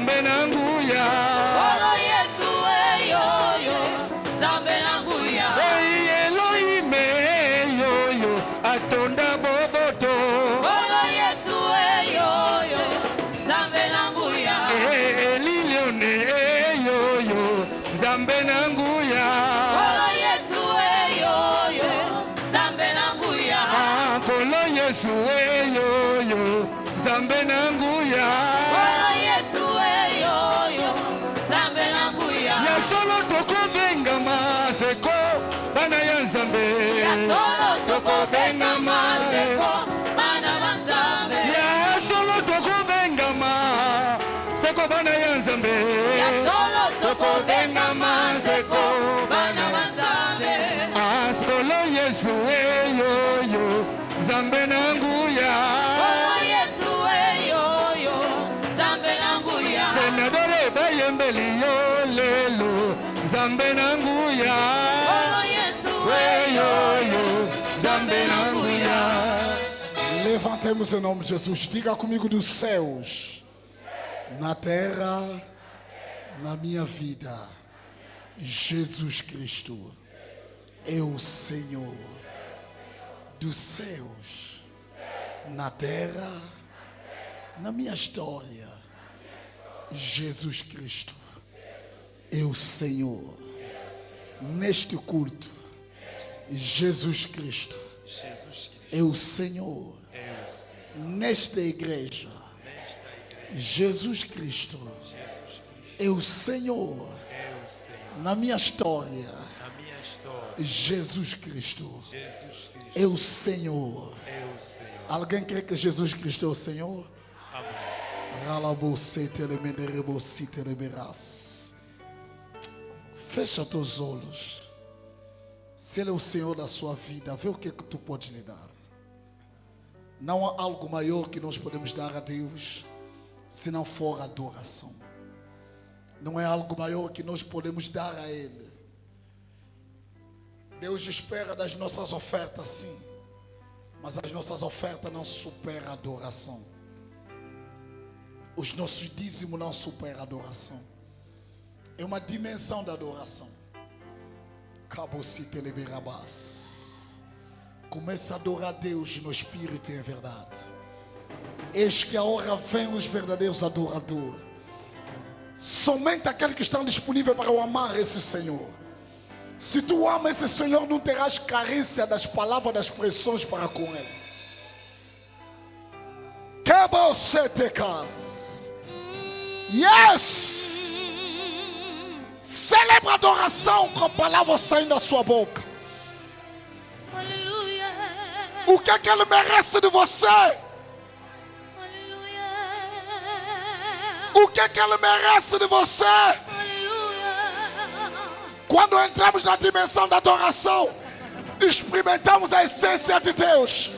Zambe nanguya. Olo Yesu yoyo, Zambe nanguya. Elohim yoyo, atonda boboto. Olo Yesu yoyo, Zambe nanguya. Elilione yoyo, Zambe nanguya. Olo Yesu yoyo, Zambe nanguya. Kolo Yesu yoyo, Zambe nanguya. Olo Yesu yoyo, Zambe nanguya. Ya solo toko benga mazeko, bana ya Nzambe. Ya solo toko benga mazeko, bana ya Nzambe. Ya solo toko benga mazeko, bana ya Nzambe. Ya solo toko benga mazeko, bana ya Nzambe. Solo Yesu yoyo, Zambe nanguya. Olo Yesu yoyo, Zambe nanguya. Senadore bayembeli yo lelo, Zambe nanguya. Olo Yesu Yoyo, Zambe nanguya. Levantemos em nome de Jesus. Diga comigo dos céus, na terra, na minha vida. Jesus Cristo é o Senhor. Dos céus, na terra, na minha história. Jesus Cristo é o Senhor. Neste culto, Jesus Cristo é o Senhor. Nesta igreja, Jesus Cristo é o Senhor. Na minha história, Jesus Cristo é o Senhor. Alguém crê que Jesus Cristo é o Senhor? Fecha teus olhos. Se Ele é o Senhor da sua vida, vê o que tu pode lhe dar. Não há algo maior que nós podemos dar a Deus se não for adoração. Não é algo maior que nós podemos dar a Ele. Deus espera das nossas ofertas, sim, mas as nossas ofertas não superam a adoração. Os nossos dízimos não superam a adoração. É uma dimensão da adoração. Comece a adorar a Deus no Espírito e em verdade. Eis que a hora vem os verdadeiros adoradores. Somente aqueles que estão disponíveis para o amar esse Senhor. Se tu amas esse Senhor, não terás carência das palavras, das expressões para com Ele. Que você te casa. Yes! Celebra a adoração com a palavra saindo da sua boca. Aleluia. O que é que Ele merece de você? Aleluia. O que é que Ele merece de você? Quando entramos na dimensão da adoração, experimentamos a essência de Deus.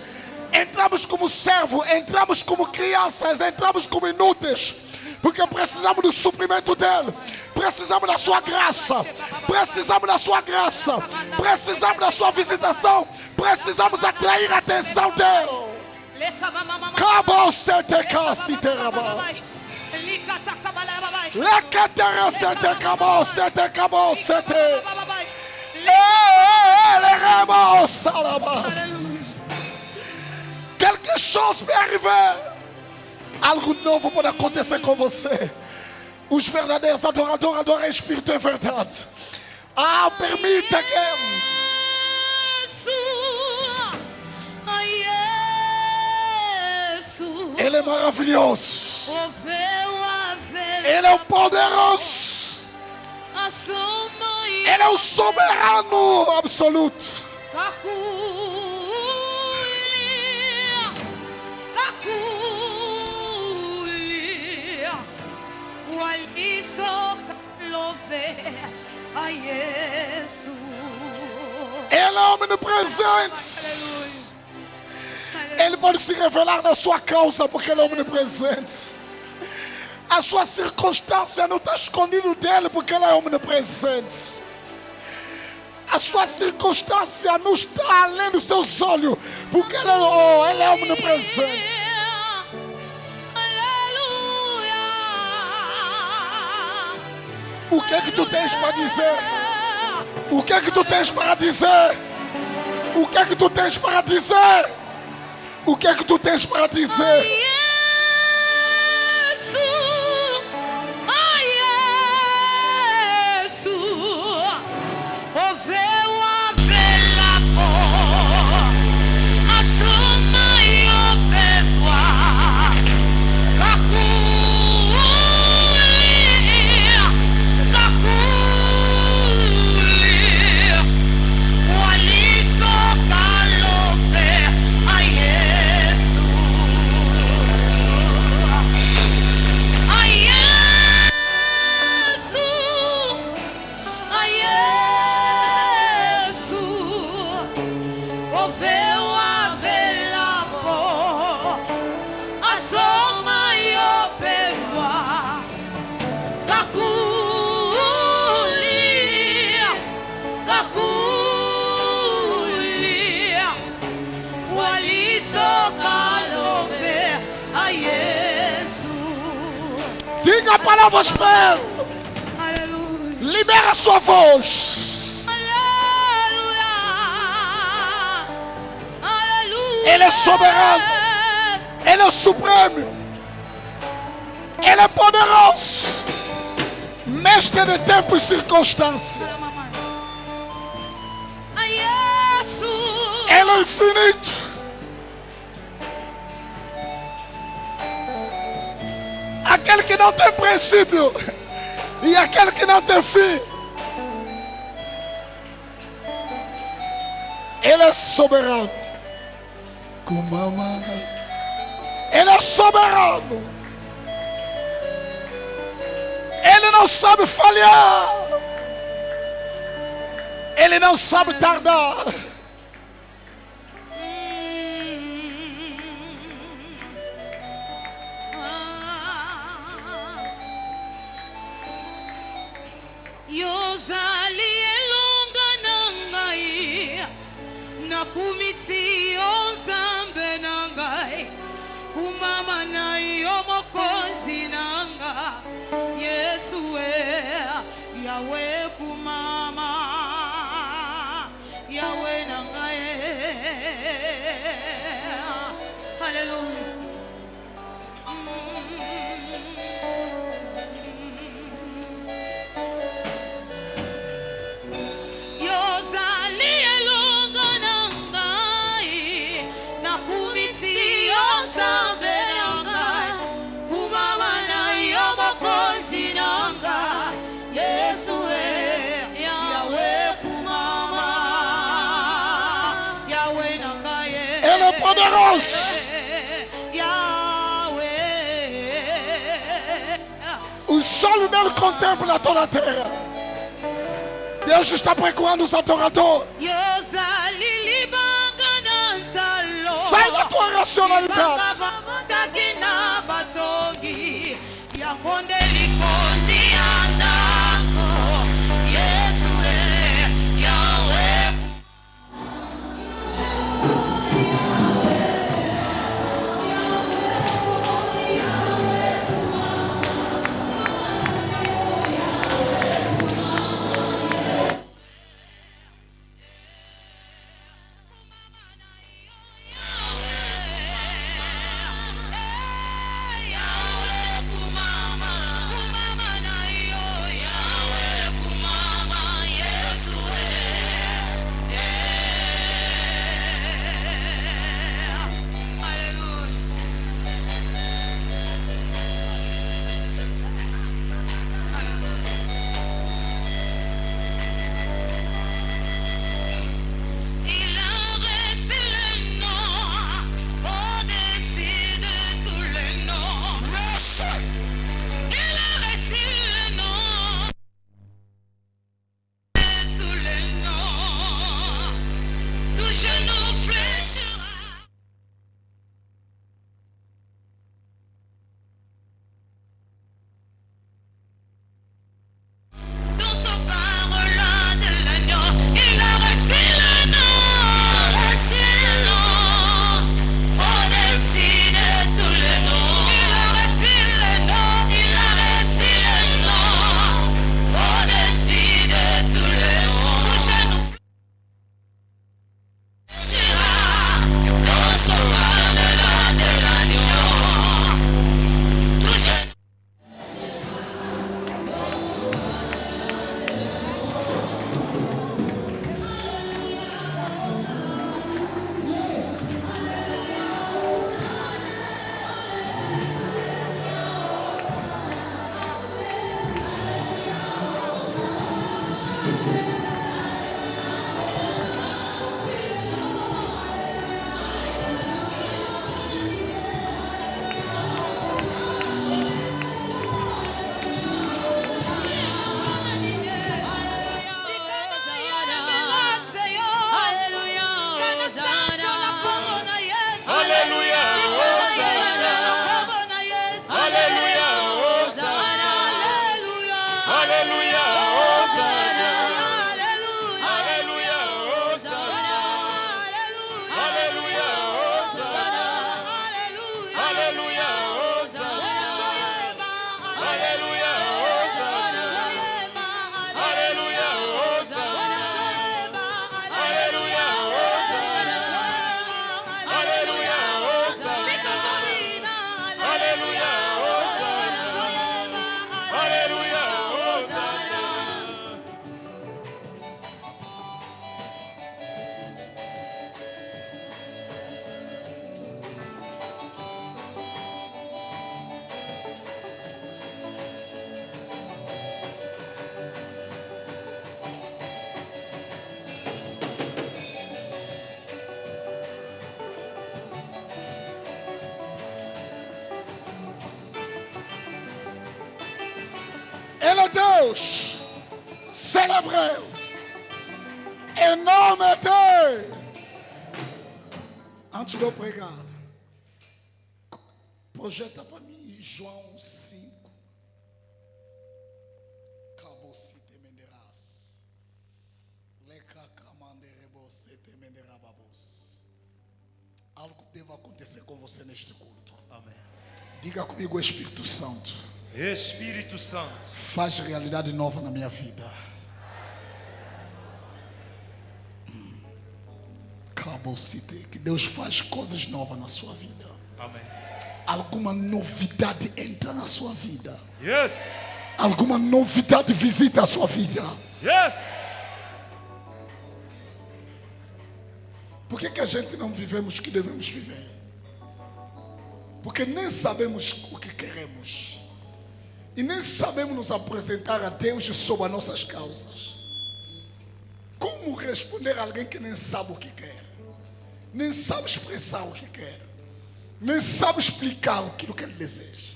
Entramos como servo, entramos como crianças, entramos como inúteis. Porque precisamos do suprimento dEle. Precisamos da sua graça. Precisamos da sua graça. Precisamos da sua visitação. Precisamos atrair a atenção dEle. Acabou ser te casa, terabas. Quelque chose peut arriver. Algo novo pode acontecer com você. Os verdadeiros adoradores adoram Espírito e verdade. Permita que Ele é maravilhoso. Ele é o poderoso. Ele é o soberano absoluto. Ele é omnipresente. Ele pode se revelar na sua causa porque Ele é omnipresente. A sua circunstância não está escondida dele porque Ele é omnipresente. A sua circunstância não está além dos seus olhos porque Ele é omnipresente. O que é que tu tens para dizer? O que é que tu tens para dizer? O que é que tu tens para dizer? O que é que tu tens para dizer? Diga palavras para ele. Libera a sua voz. Ele é soberano. Ele é supremo. Ele é poderoso. Mestre de tempo e circunstância. Ele é infinito. Aquele que não tem princípio e aquele que não tem fim. Ele é soberano. Ele é soberano. Ele não sabe falhar. Ele não sabe tardar. Yahweh kumama, Yahweh nangae, hallelujah. Yozali elonga nangai, nakumisi yozambe nangai, kumama na yomokozi nangai. Ele é poderoso. O solo dele contempla toda a terra. Deus está procurando os adoradores. Sai da tua racionalidade. Yahweh kumama, kumama na yo. Ele é Deus. Celebrei. Em nome de... Antes de eu pregar, projeta para mim João 5. Cabo-se temenderás. Leca-camanderebose temenderababos. Algo deve acontecer com você neste culto. Amém. Diga comigo, Espírito Santo. Espírito Santo. Faz realidade nova na minha vida. Que Deus faz coisas novas na sua vida. Amém. Alguma novidade entra na sua vida. Yes. Alguma novidade visita a sua vida. Yes. Por que a gente não vivemos o que devemos viver? Porque nem sabemos o que queremos. E nem sabemos nos apresentar a Deus sob as nossas causas. Como responder a alguém que nem sabe o que quer? Nem sabe expressar o que quer. Nem sabe explicar aquilo que ele deseja.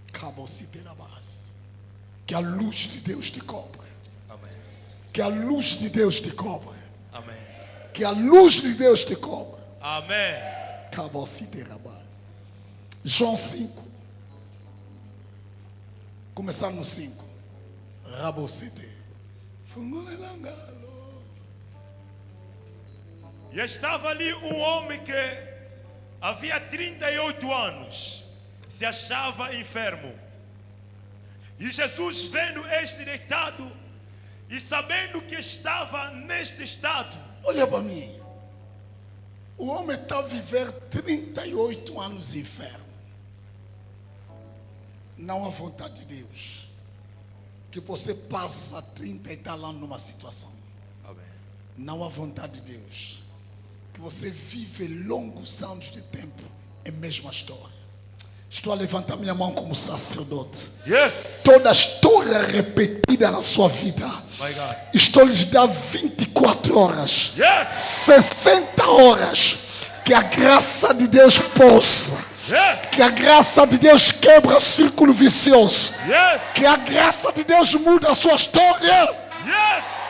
Acabou-se ter a base. Que a luz de Deus te cobre. Amém. Que a luz de Deus te cobre. Amém. Que a luz de Deus te cobre. Amém. Acabou-se ter a base. João 5. Começar no 5. Rabocete. Fungolelangalo. E estava ali um homem que havia 38 anos se achava enfermo. E Jesus, vendo este deitado e sabendo que estava neste estado, Olha para mim. O homem está a viver 38 anos enfermo. Não a vontade de Deus. Que você passa 30 e tal anos numa situação. Amém. Não a vontade de Deus. Que você vive longos anos de tempo em mesma história. Estou a levantar minha mão como sacerdote. Yes. Toda a história repetida na sua vida. My God. Estou a lhes dar 24 horas. Yes. 60 horas. Que a graça de Deus possa. Yes. Que a graça de Deus quebra o círculo vicioso. Yes. Que a graça de Deus muda a sua história. Yes.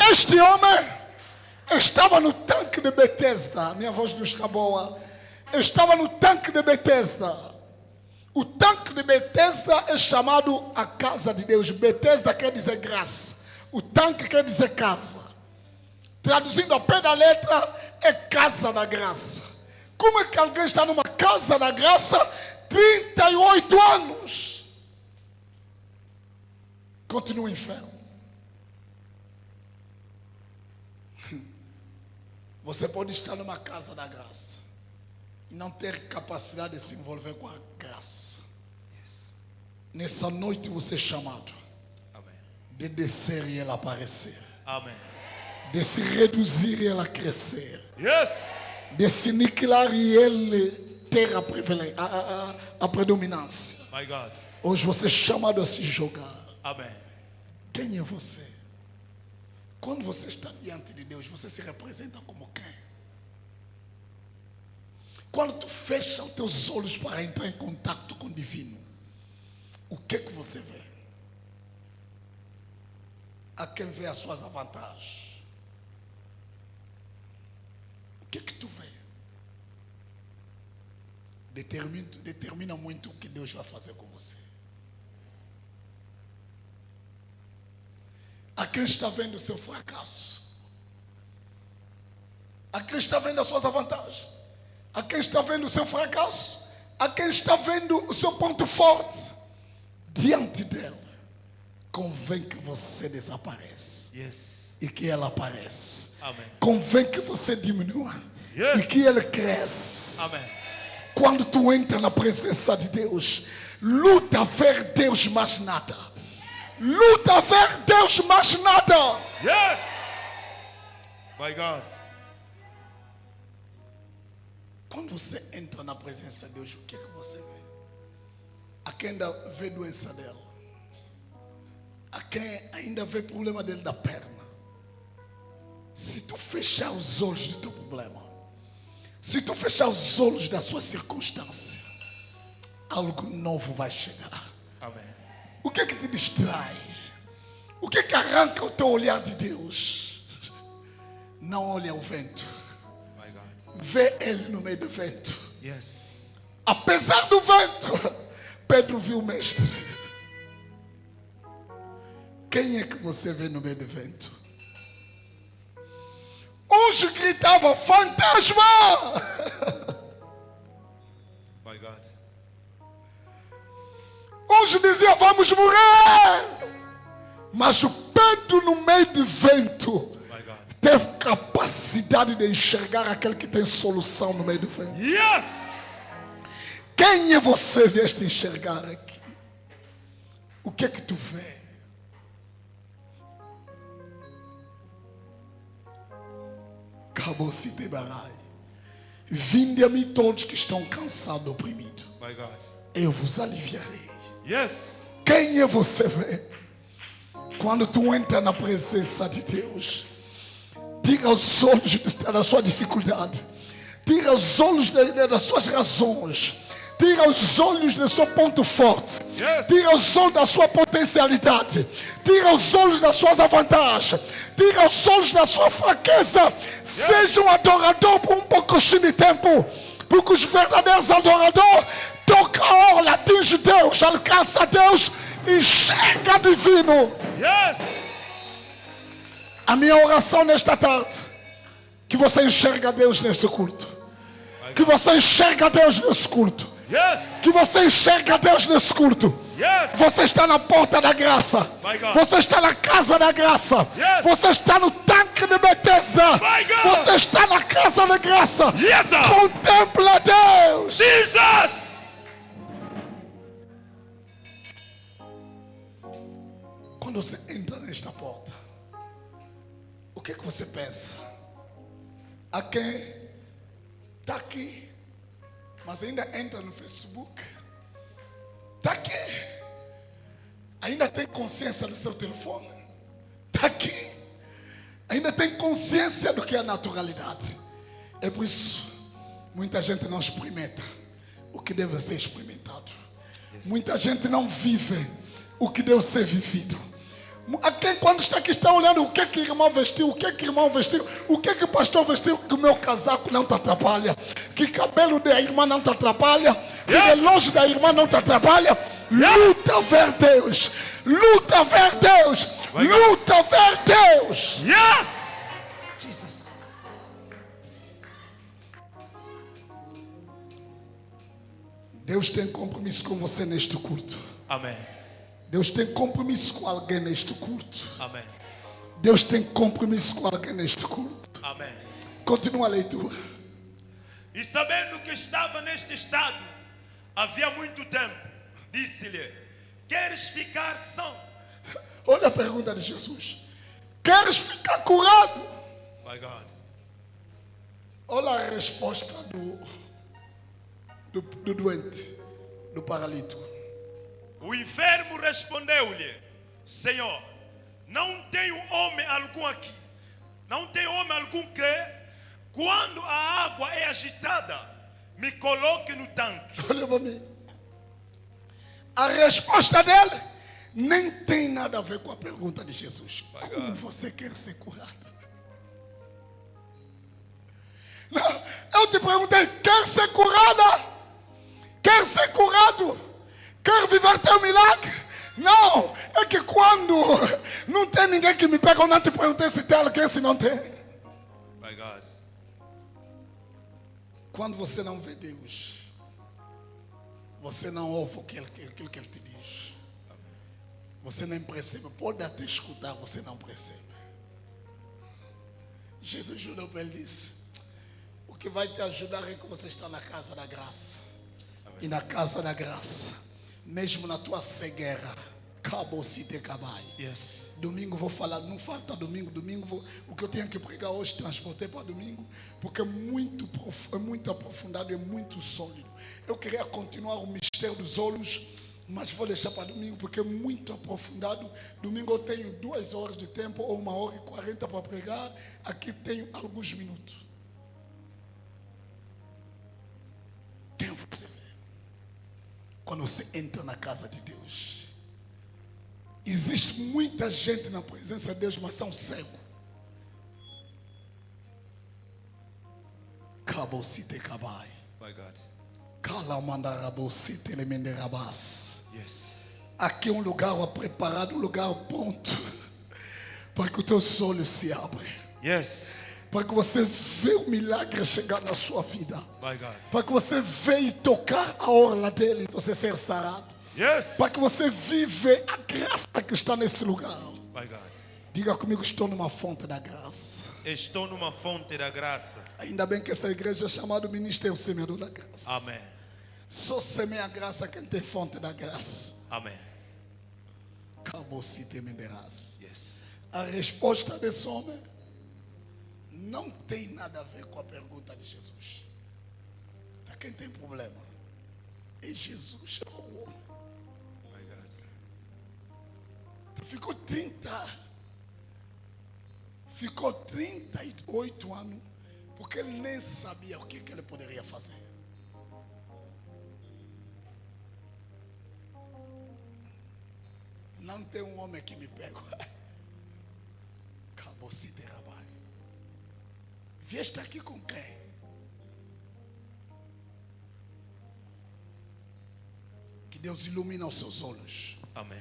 Este homem estava no tanque de Betesda. Minha voz não está boa. Estava no tanque de Betesda. O tanque de Betesda é chamado a casa de Deus. Betesda quer dizer graça. O tanque quer dizer casa. Traduzindo ao pé da letra, é casa da graça. Como é que alguém está numa casa da graça 38 anos? Continua enfermo. Você pode estar numa casa da graça e não ter capacidade de se envolver com a graça. Yes. Nessa noite você é chamado Amém. de descer e ela aparecer. Amém. De se reduzir e ela crescer. Yes. De se aniquilar e ele ter a predominância. My God. Hoje você é chamado a se jogar. Amém. Quem é você? Quando você está diante de Deus, você se representa como quem? Quando tu fecha os teus olhos para entrar em contato com o divino, o que que você vê? Há quem vê as suas vantagens. O que que tu vê? Determina muito o que Deus vai fazer com você. Há quem está vendo o seu fracasso. Há quem está vendo as suas vantagens. Há quem está vendo o seu fracasso. Há quem está vendo o seu ponto forte. Diante dele, convém que você desapareça. Yes. E que ela apareça. Amém. Convém que você diminua. Yes. E que ele cresça. Amém. Quando tu entra na presença de Deus, luta a ver Deus mais nada. Luta a ver Deus mais nada. Yes. My God. Quando você entra na presença de Deus, o que é que você vê? Há quem ainda vê doença dela. Há quem ainda vê problema dele da perna. Se tu fechar os olhos do teu problema, Se tu fechar os olhos da sua circunstância, algo novo vai chegar. Amen. O que é que te distrai? O que é que arranca o teu olhar de Deus? Não olha o vento. My God. Vê ele no meio do vento. Yes. Apesar do vento, Pedro viu o mestre. Quem é que você vê no meio do vento? Uns gritavam fantasma. My God. Uns diziam vamos morrer. Mas o Pedro no meio do vento My God. teve capacidade de enxergar aquele que tem solução no meio do vento. Yes. Quem é você vieste enxergar aqui? O que é que tu vê? Acabou-se de barai. Vinde a mim todos que estão cansados e oprimidos. My God. Eu vos aliviarei. Yes. Quem é você vê? Quando tu entra na presença de Deus, tira os olhos da sua dificuldade, tira os olhos das suas razões, tira os olhos do seu ponto forte, Yes. tira os olhos da sua potencialidade, tira os olhos das suas vantagens, tira os olhos da sua fraqueza. Seja um adorador por um pouquinho de tempo, porque os verdadeiros adoradores tocam a orla, atinge Deus, alcança Deus, enxerga divino. Yes. A minha oração nesta tarde, que você enxerga Deus nesse culto, que você enxerga Deus nesse culto, Yes. que você enxerga Deus nesse culto. Yes. Você está na porta da graça, My God. você está na casa da graça, Yes. você está no tanque de Betesda, My God. você está na casa da graça. Yes, sir. Contempla Deus. Jesus. Quando você entra nesta porta, o que é que você pensa? A quem está aqui, mas ainda entra no Facebook, está aqui, ainda tem consciência do seu telefone, está aqui, ainda tem consciência do que é naturalidade. É por isso muita gente não experimenta o que deve ser experimentado. Muita gente não vive o que deve ser vivido. A quem quando está aqui está olhando o que é que irmão vestiu, o que é que irmão vestiu, o que é que o pastor vestiu, que o meu casaco não te atrapalha, que cabelo da irmã não te atrapalha, que relógio da irmã não te atrapalha. Luta ver Deus, luta ver Deus, luta ver Deus. Yes. Jesus. Deus tem compromisso com você neste culto. Amen. Deus tem compromisso com alguém neste culto. Amen. Deus tem compromisso com alguém neste culto. Amen. Continua a leitura. E sabendo que estava neste estado havia muito tempo, disse-lhe: queres ficar são? Olha a pergunta de Jesus. Queres ficar curado? My God. Olha a resposta do doente, do paralítico. O enfermo respondeu-lhe: Senhor, não tenho homem algum aqui. Não tenho homem algum que, quando a água é agitada, me coloque no tanque. Olha para mim. A resposta dele nem tem nada a ver com a pergunta de Jesus. Como você quer ser curado? Não, eu te perguntei, quer ser curada? Quer ser curado? Quer viver teu milagre? Não, é que quando não tem ninguém que me pega, eu não te perguntei se tem alguém, se não tem. My God. Quando você não vê Deus, você não ouve aquilo que Ele te diz. Você nem percebe. Pode até escutar, você não percebe. Jesus jurou para ele e disse: o que vai te ajudar é que você está na casa da graça. E na casa da graça, mesmo na tua cegueira, acabou-se de acabar. Yes. Domingo vou falar, não falta domingo, o que eu tenho que pregar hoje, transportei para domingo, porque é muito aprofundado, é muito sólido. Eu queria continuar o mistério dos olhos, mas vou deixar para domingo, porque é muito aprofundado. Domingo eu tenho 2 horas de tempo, ou 1h40 para pregar, aqui tenho alguns minutos. Quem você vê? Quando você entra na casa de Deus, existe muita gente na presença de Deus, mas são cegos. Cabocite cabai. My God. Calamandarabocite lemenderabas. Yes. Aqui é um lugar preparado, um lugar pronto, para que os teus olhos se abrem. Yes. Para que você veja o milagre chegar na sua vida. My God. Para que você veja tocar a orla dele, você ser sarado. Yes. Para que você vive a graça que está nesse lugar. My God. Diga comigo, estou numa fonte da graça. Estou numa fonte da graça. Ainda bem que essa igreja é chamada Ministério Semeador da Graça. Amém. Só semeia a graça quem tem fonte da graça. Amém. Acabou se temerás. Yes. A resposta desse homem não tem nada a ver com a pergunta de Jesus. Para quem tem problema, é Jesus ou o homem. My God. Ficou 38 anos, porque ele nem sabia o que ele poderia fazer. Não tem um homem que me pega. Acabou se derrabar. Vieste aqui com quem? Que Deus ilumina os seus olhos. Amém.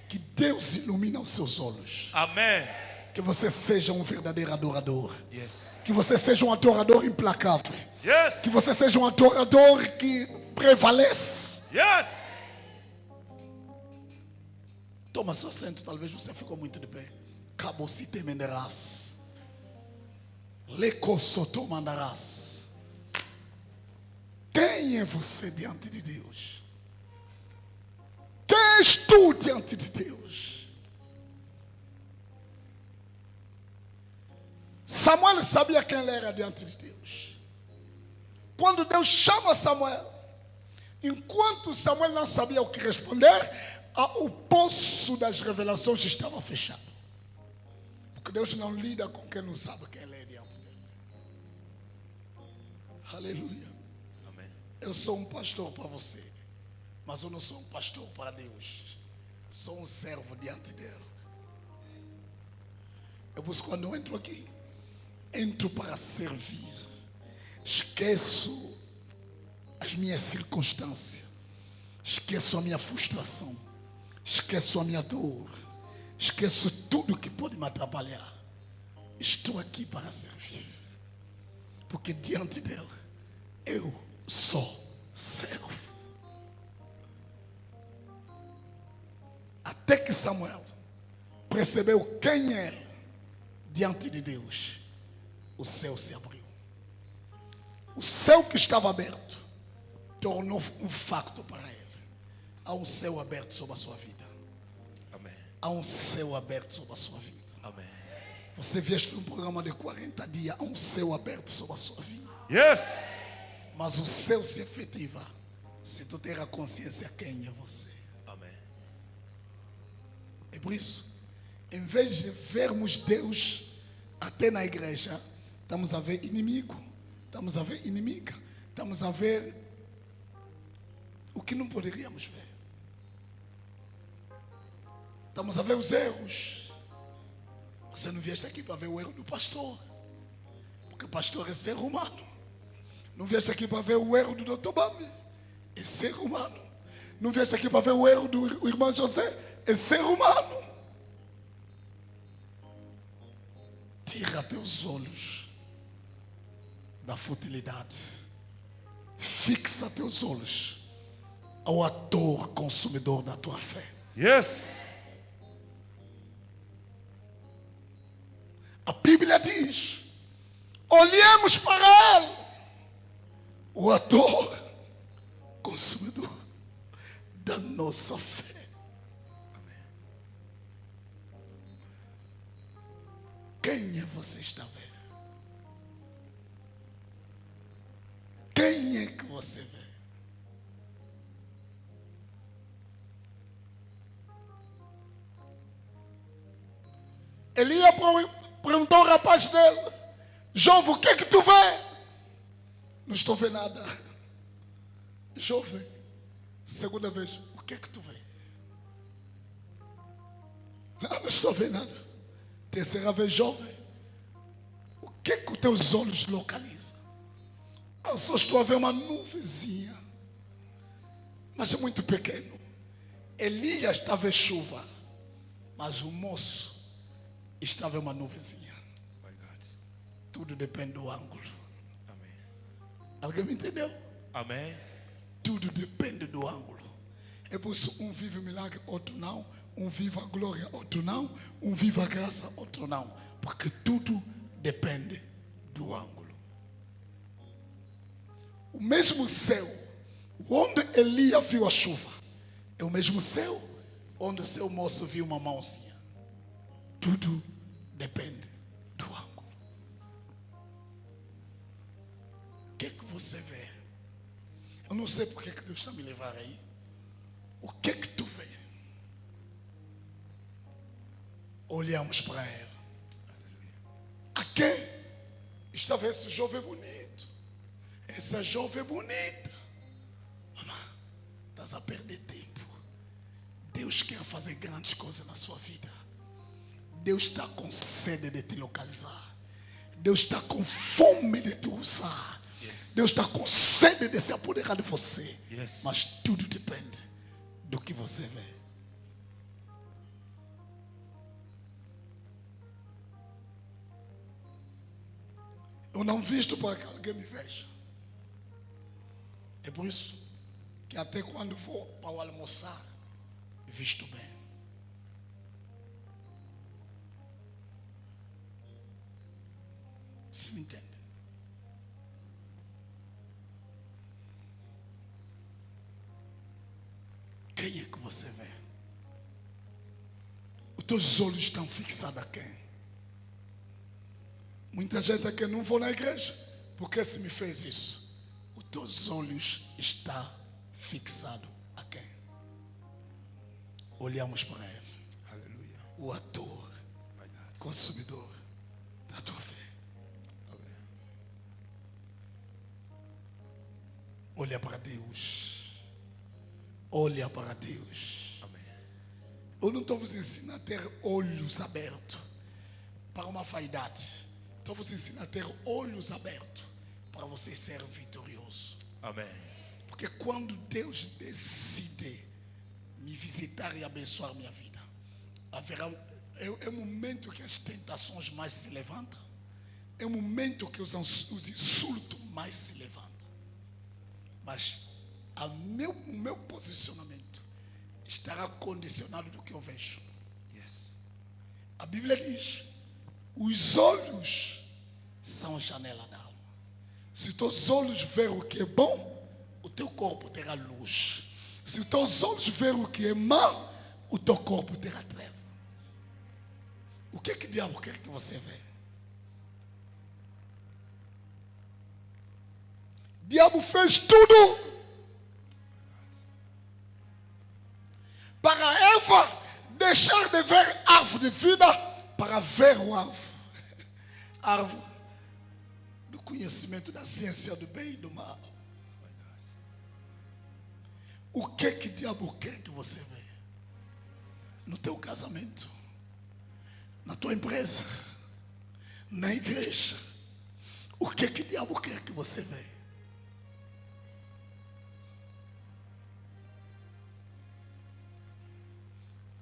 Que Deus ilumina os seus olhos. Amém. Que você seja um verdadeiro adorador. Yes. Que você seja um adorador implacável. Yes. Que você seja um adorador que prevalece. Yes. Toma seu assento, talvez você ficou muito de pé. Cabo se temenderás. Leco soto mandarás. Quem é você diante de Deus? Quem és tu diante de Deus? Samuel sabia quem ele era diante de Deus. Quando Deus chama Samuel, enquanto Samuel não sabia o que responder, o poço das revelações estava fechado. Porque Deus não lida com quem não sabe quem ele é diante dele. Aleluia. Amém. Eu sou um pastor para você, mas eu não sou um pastor para Deus. Sou um servo diante dele. Eu busco, quando eu entro aqui, entro para servir. Esqueço as minhas circunstâncias. Esqueço a minha frustração. Esqueço a minha dor. Esqueço tudo que pode me atrapalhar. Estou aqui para servir. Porque diante dele, eu sou servo. Até que Samuel percebeu quem era diante de Deus, o céu se abriu. O céu que estava aberto tornou um facto para ele. Há um céu aberto sobre a sua vida. Amém. Há um céu aberto sobre a sua vida. Amém. Você vieste num programa de 40 dias, há um céu aberto sobre a sua vida. Yes. Mas o céu se efetiva se tu ter a consciência quem é você. Amém. É por isso, em vez de vermos Deus até na igreja, estamos a ver inimigo, estamos a ver inimiga, estamos a ver o que não poderíamos ver. Estamos a ver os erros. Você não vieste aqui para ver o erro do pastor, porque o pastor é ser humano. Não vieste aqui para ver o erro do Dr. Bambi, é ser humano. Não vieste aqui para ver o erro do irmão José, é ser humano. Tira teus olhos da futilidade. Fixa teus olhos ao ator consumidor da tua fé. Yes. A Bíblia diz: olhemos para ele, o ator consumidor da nossa fé. Quem é você está vendo? Quem é que você vê? Ele ia perguntar ao rapaz dele: João, o que é que tu vê? Não estou vendo nada. Jovem, segunda vez, o que é que tu vê? Não estou vendo nada. Terceira vez, jovem, o que é que os teus olhos localizam? Eu só estou a ver uma nuvenzinha, mas é muito pequeno. Elias estava em chuva, mas o moço estava em uma nuvenzinha. My God. Tudo depende do ângulo. Amém. Alguém me entendeu? Amém. Tudo depende do ângulo. É por isso um vive o milagre, outro não. Um vive a glória, outro não. Um vive a graça, outro não. Porque tudo depende do ângulo. O mesmo céu onde Elias viu a chuva é o mesmo céu onde seu moço viu uma mãozinha. Tudo depende do ângulo. O que é que você vê? Eu não sei porque que Deus está me levando aí. O que é que tu vê? Olhamos para Ele. A quem estava esse jovem bonito? Essa jovem bonita. Mamãe, estás a perder tempo. Deus quer fazer grandes coisas na sua vida. Deus está com sede de te localizar. Deus está com fome de te usar. Yes. Deus está com sede de se apoderar de você. Yes. Mas tudo depende do que você vê. Eu não visto para que alguém me veja. É por isso que até quando vou para o almoçar, visto bem. Você me entende? Quem é que você vê? Os teus olhos estão fixados a quem? Muita gente aqui não vou na igreja. Porque se me fez isso? Os teus olhos estão fixados a quem? Olhamos para Ele. Aleluia. O ator, My God. consumidor da tua fé. Amém. Olha para Deus. Olha para Deus. Amém. Eu não estou vos ensinando a ter olhos abertos para uma vaidade. Estou vos ensinando a ter olhos abertos para você ser vitorioso. Amém. Porque quando Deus decide me visitar e abençoar minha vida, haverá é o momento que as tentações mais se levantam. É o momento que os insultos mais se levantam. Mas o meu posicionamento estará condicionado do que eu vejo. Yes. A Bíblia diz: os olhos são janela da alma. Se teus olhos verem o que é bom, o teu corpo terá luz. Se teus olhos verem o que é mau, o teu corpo terá treva. O que diabo quer que você vê? Diabo fez tudo para Eva deixar de ver a árvore de vida para ver o árvore do conhecimento da ciência do bem e do mal. O que diabo quer que você vê? No teu casamento, na tua empresa, na igreja. O que diabo quer que você vê?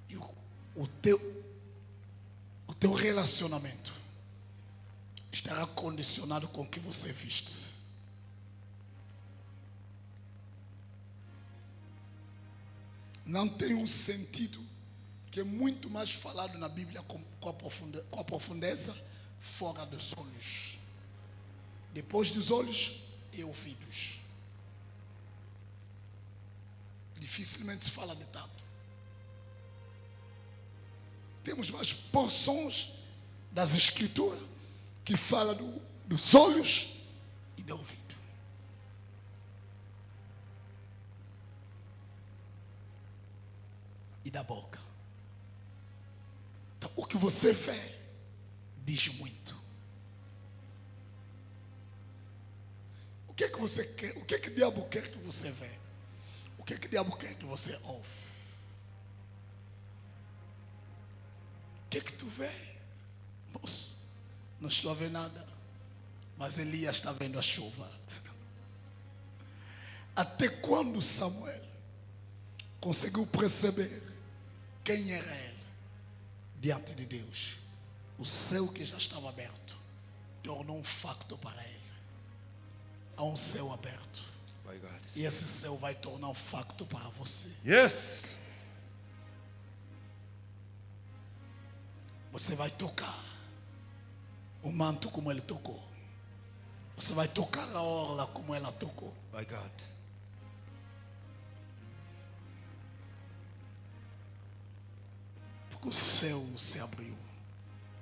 E o teu relacionamento estará condicionado com o que você viste. Não tem um sentido que é muito mais falado na Bíblia com a profundeza fora dos olhos. Depois dos olhos e ouvidos. Dificilmente se fala de tato. Temos mais porções das escrituras que falam dos olhos e do ouvido. E da boca. Então, o que você vê diz muito. que é que você quer? O que é que o diabo quer que você vê? O que é que o diabo quer que você ouve? O que é que tu vê? Moço, não estou a ver nada. Mas Elias está vendo a chuva. Até quando Samuel conseguiu perceber quem era ele diante de Deus, o céu que já estava aberto tornou um facto para ele. Há um céu aberto. My God. E esse céu vai tornar um facto para você. Yes. Você vai tocar o manto como ele tocou. Você vai tocar a orla como ela tocou. My God. Porque o céu se abriu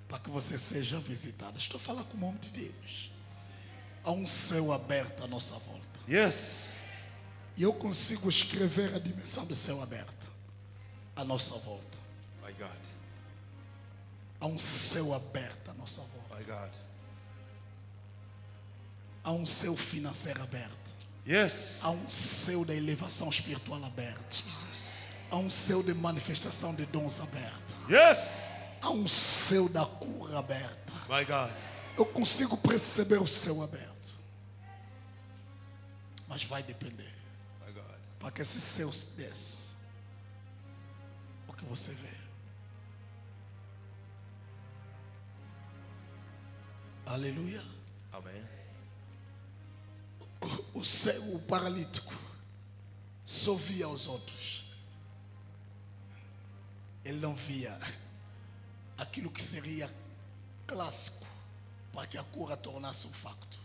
para que você seja visitado. Estou falando com o nome de Deus. Há um céu aberto à nossa volta. Yes. E eu consigo escrever a dimensão do céu aberto à nossa volta. My God. Há um céu aberto à nossa volta. My God. Há um céu financeiro aberto. Yes. Há um céu da elevação espiritual aberto. Jesus. Há um céu de manifestação de dons aberto. Yes. Há um céu da cura aberta. My God. Eu consigo perceber o céu aberto. Mas vai depender. My God. Para que esse céu se desce. O que você vê. Aleluia. Amém. O cego, o paralítico, só via os outros. Ele não via aquilo que seria clássico para que a cura tornasse um facto.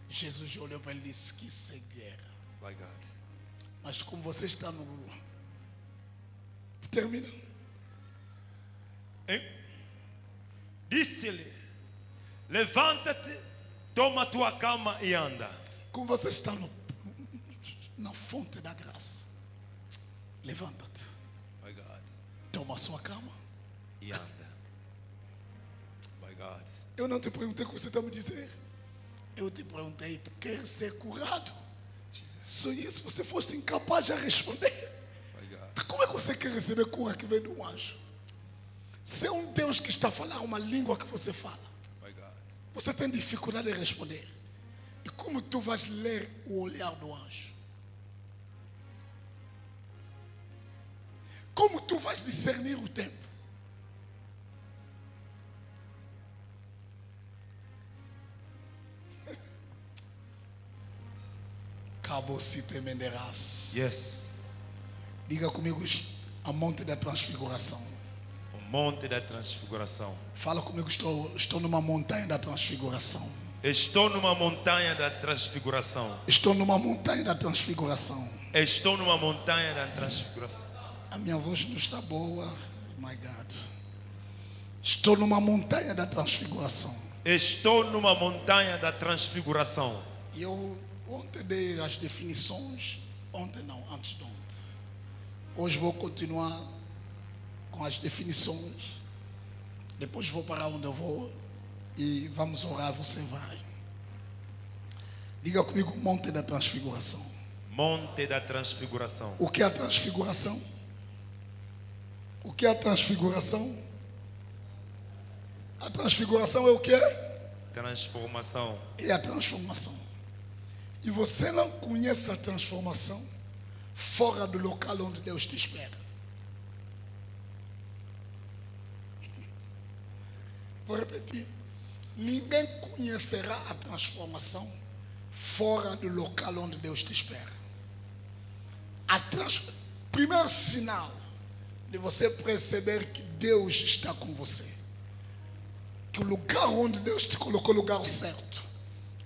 Jesus olhou para ele e disse: que cegueira. My God. Mas como você está no... Termina. Disse-lhe: levanta-te, toma tua cama e anda. Como você está na fonte da graça. Levanta-te. My God. Toma a sua cama. E anda. My God. Eu não te perguntei o que você está me dizer. Eu te perguntei: quer ser curado? Jesus. Só isso, você foste incapaz de responder. My God. Como é que você quer receber cura que vem de um anjo? Se é um Deus que está a falar uma língua que você fala, My God. você tem dificuldade de responder. E como tu vais ler o olhar do anjo? Como tu vais discernir o tempo? Cabo se temenderás. Yes. Diga comigo: a monte da transfiguração. O monte da transfiguração. Fala comigo: estou numa montanha da transfiguração. Estou numa montanha da transfiguração. Estou numa montanha da transfiguração. Estou numa montanha da transfiguração. A minha voz não está boa. My God. Estou numa montanha da transfiguração. Estou numa montanha da transfiguração. E eu ontem dei as definições. Ontem não, antes de ontem. Hoje vou continuar com as definições. Depois vou para onde eu vou e vamos orar. Você vai. Diga comigo: monte da transfiguração. Monte da transfiguração. O que é a transfiguração? O que é a transfiguração? A transfiguração é o que? Transformação. É a transformação. E você não conhece a transformação fora do local onde Deus te espera. Vou repetir. Ninguém conhecerá a transformação fora do local onde Deus te espera. Primeiro sinal de você perceber que Deus está com você, que o lugar onde Deus te colocou, o lugar certo,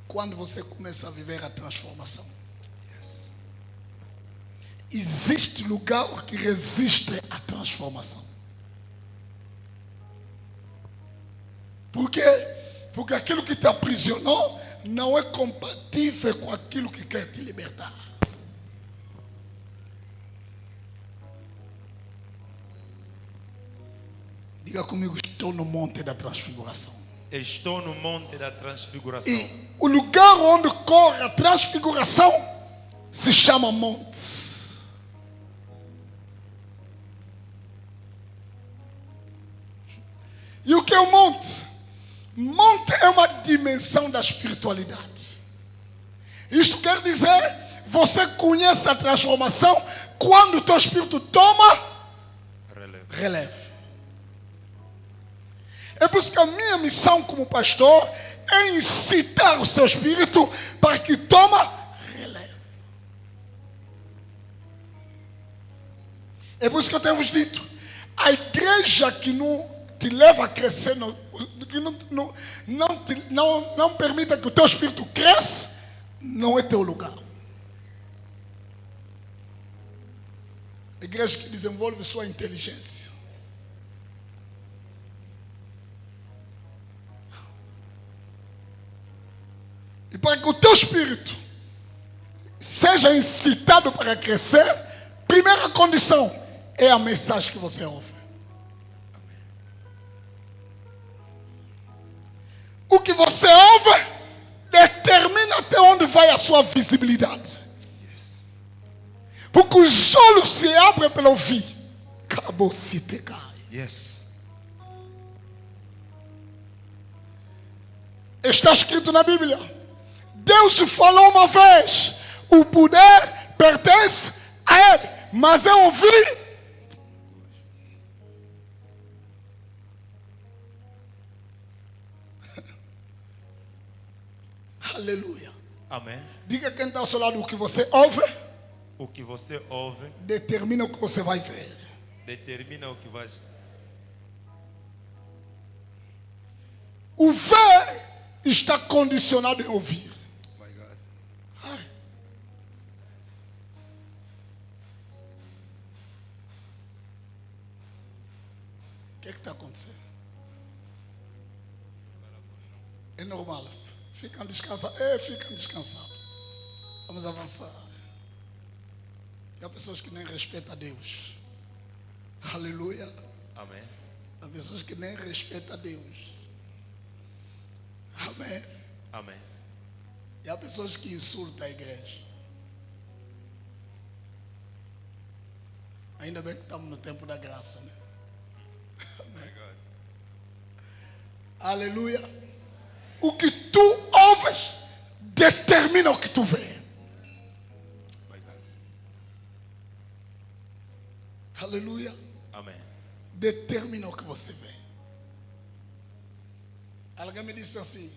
quando você começa a viver a transformação. Yes. Existe lugar que resiste à transformação. Por quê? Porque aquilo que te aprisionou não é compatível com aquilo que quer te libertar. Diga comigo: estou no monte da transfiguração. Estou no monte da transfiguração. E o lugar onde corre a transfiguração se chama monte. E o que é o monte? Monte é uma dimensão da espiritualidade. Isto quer dizer, você conhece a transformação quando o teu espírito toma relevo. É por isso que a minha missão como pastor é incitar o seu espírito para que toma relevo. É por isso que eu tenho vos dito, a igreja que não te leva a crescer, que não permita que o teu espírito cresça, não é teu lugar. A igreja que desenvolve sua inteligência. E para que o teu espírito seja incitado para crescer, primeira condição é a mensagem que você ouve. O que você ouve determina até onde vai a sua visibilidade. Porque os olhos se abrem para ouvir. Acabou se te cai. Yes. Está escrito na Bíblia. Deus falou uma vez. O poder pertence a Ele. Mas eu ouvi. Aleluia. Amém. Diga quem está ao seu lado, o que você ouve O que você ouve determina o que você vai ver. determina o que vai. O ver está condicionado em ouvir. My God. Ai. O que está acontecendo? É normal. Ficam descansados. Ficam descansados. Vamos avançar. E há pessoas que nem respeitam a Deus. Aleluia. Amém. Há pessoas que nem respeitam a Deus. Amém. Amém. E há pessoas que insultam a igreja. Ainda bem que estamos no tempo da graça, né? My God. Aleluia. O que tu ouves determina o que tu vê. My God. Aleluia. Amém. Determina o que você vê. Alguém me disse assim: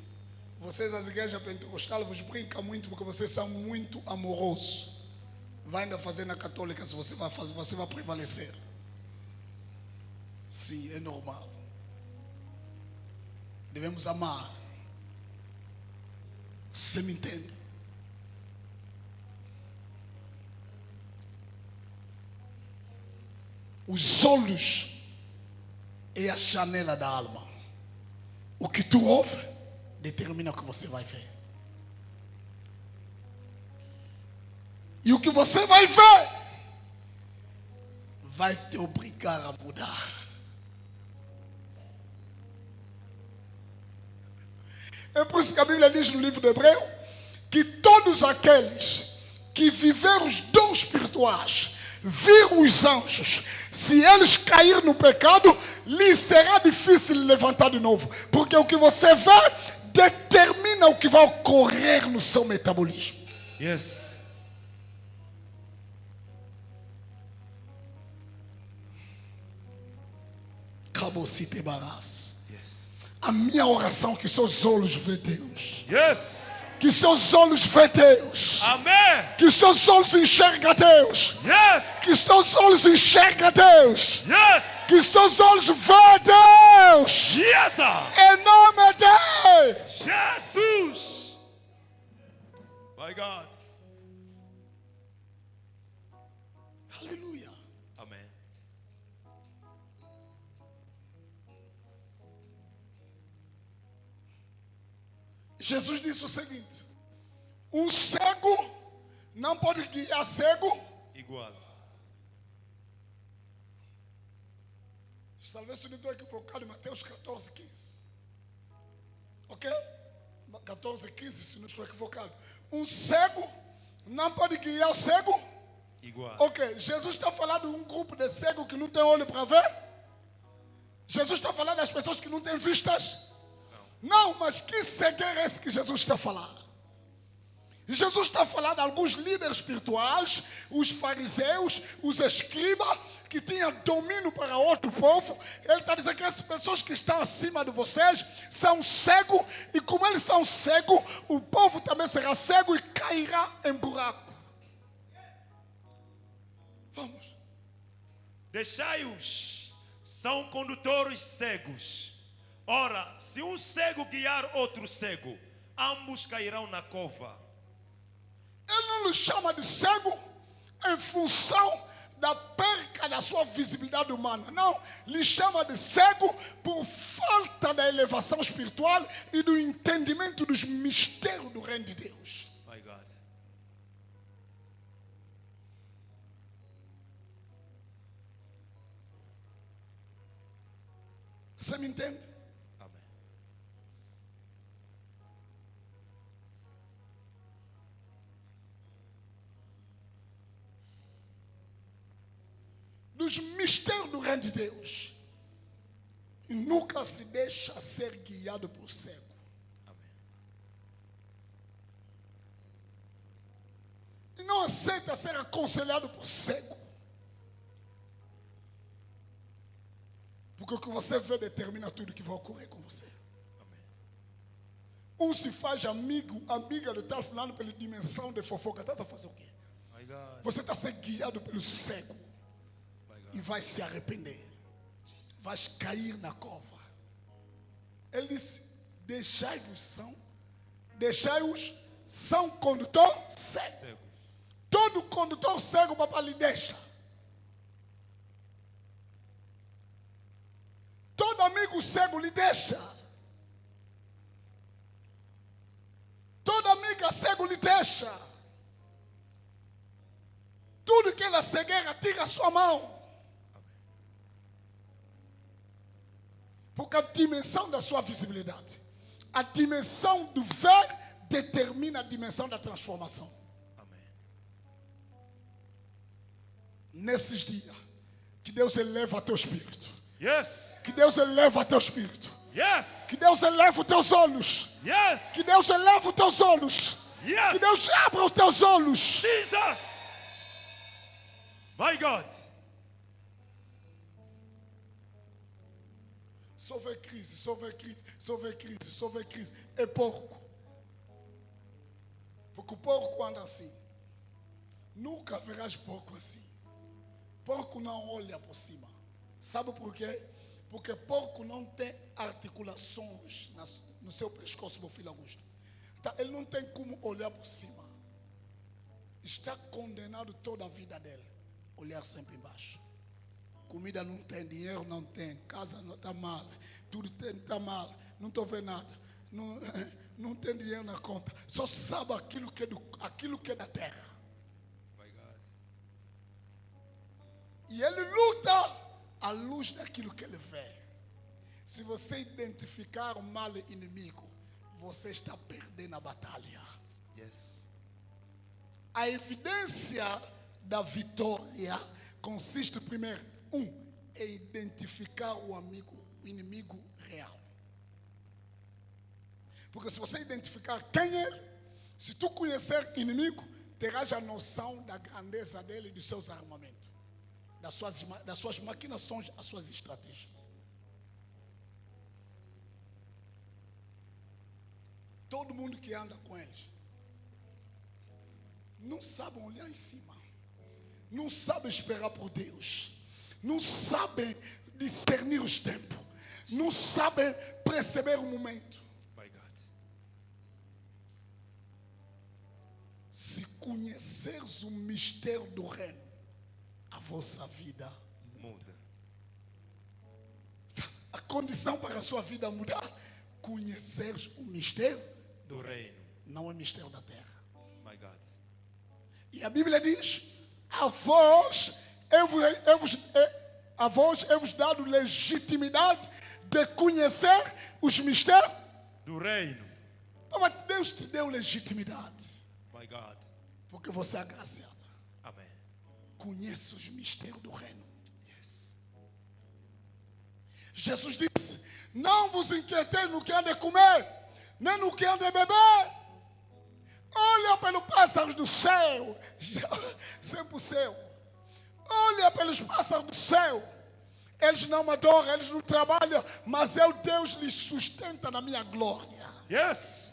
vocês, as igrejas pentecostais, vos brincam muito porque vocês são muito amorosos. Vai ainda fazer na católica se você vai fazer, você vai prevalecer. Sim, é normal. Devemos amar. Você me entende? Os olhos é a janela da alma. O que tu ouve determina o que você vai ver. E o que você vai ver vai te obrigar a mudar. É por isso que a Bíblia diz no livro de Hebreu que todos aqueles que viveram os dons espirituais, viram os anjos, se eles caírem no pecado, lhes será difícil levantar de novo. Porque o que você vê determina o que vai ocorrer no seu metabolismo. Yes. Acabou se te embaraço. Yes. A minha oração é que seus olhos vejam Deus. Yes. Que seus olhos vejam Deus. Amém. Que seus olhos enxergam Deus. Yes. Que seus olhos enxergam Deus. Yes. Que seus olhos vejam Deus. Yes. Sir. Em nome de Jesus. My God. Aleluia. Amém. Jesus disse o seguinte: um cego não pode guiar cego. Igual. Talvez eu não estou equivocado em Mateus 14, 15. Ok? 14, 15, se não estou equivocado. Um cego não pode guiar o cego. Igual. Ok, Jesus está falando de um grupo de cegos que não tem olho para ver? Jesus está falando das pessoas que não têm vistas? Não, mas que cegueira é esse que Jesus está falando? Jesus está falando de alguns líderes espirituais, os fariseus, os escribas, que tinham domínio para outro povo. Ele está dizendo que essas pessoas que estão acima de vocês são cegos, e como eles são cegos, o povo também será cego e cairá em buraco. Vamos. Deixai-os, são condutores cegos. Ora, se um cego guiar outro cego, ambos cairão na cova. Ele não lhe chama de cego em função da perca da sua visibilidade humana. Não, lhe chama de cego por falta da elevação espiritual e do entendimento dos mistérios do reino de Deus. My God. Você me entende? Amém. Dos mistérios do reino de Deus. E nunca se deixa ser guiado por cego. Amém. E não aceita ser aconselhado por cego. Porque o que você vê determina tudo que vai ocorrer com você. Amém. Um se faz amiga de tal fulano pela dimensão de fofoca. Está a fazer o quê? My God. Você está sendo guiado pelo cego. My God. E vai se arrepender. Vai cair na cova. Ele disse: deixai-os são condutor cego. Cego. Todo condutor cego, papai lhe deixa. Todo amigo cego lhe deixa. Toda amiga cego lhe deixa. Tudo que ela cegueira, tira a sua mão. Porque a dimensão da sua visibilidade, a dimensão do ver, determina a dimensão da transformação. Amém. Nesses dias, que Deus eleva teu espírito. Yes. Que Deus eleva teu espírito. Yes. Que Deus eleva os teus olhos. Yes. Que Deus eleva os teus olhos. Yes. Que Deus abra os teus olhos. Jesus. My God. Só vê crise, só vê crise, só vê crise, só vê crise. É porco. Porque o porco anda assim. Nunca verás porco assim. Porco não olha por cima. Sabe por quê? Porque porco não tem articulações no seu pescoço, meu filho Augusto. Então, ele não tem como olhar por cima. Está condenado toda a vida dele. Olhar sempre embaixo. Comida não tem, dinheiro não tem, casa não está mal, tudo está mal, não estou vendo nada, não tem dinheiro na conta, só sabe aquilo que é da terra. My God. E ele luta à luz daquilo que ele vê. Se você identificar o mal inimigo, você está perdendo a batalha. Yes. A evidência da vitória consiste primeiro, é identificar o inimigo real. Porque se você identificar quem é ele, se tu conhecer o inimigo, terás a noção da grandeza dele e dos seus armamentos, das suas maquinações, as suas estratégias. Todo mundo que anda com eles não sabe olhar em cima, não sabe esperar por Deus, não sabem discernir os tempos, não sabem perceber o momento. My God. Se conheceres o mistério do reino, a vossa vida Muda. a condição para a sua vida mudar, conheceres o mistério Do reino. não é mistério da terra. My God. E a Bíblia diz: a vós é vos dado legitimidade de conhecer os mistérios do reino. Mas Deus te deu legitimidade. My God. Porque você é agraciado. Amen. Conhece os mistérios do reino. Yes. Jesus disse: não vos inquieteis no que há de comer, nem no que há de beber. Olha pelos pássaros do céu. Sempre o céu. Olha pelos pássaros do céu. Eles não me adoram, eles não trabalham, mas eu, Deus, lhes sustenta na minha glória. Yes.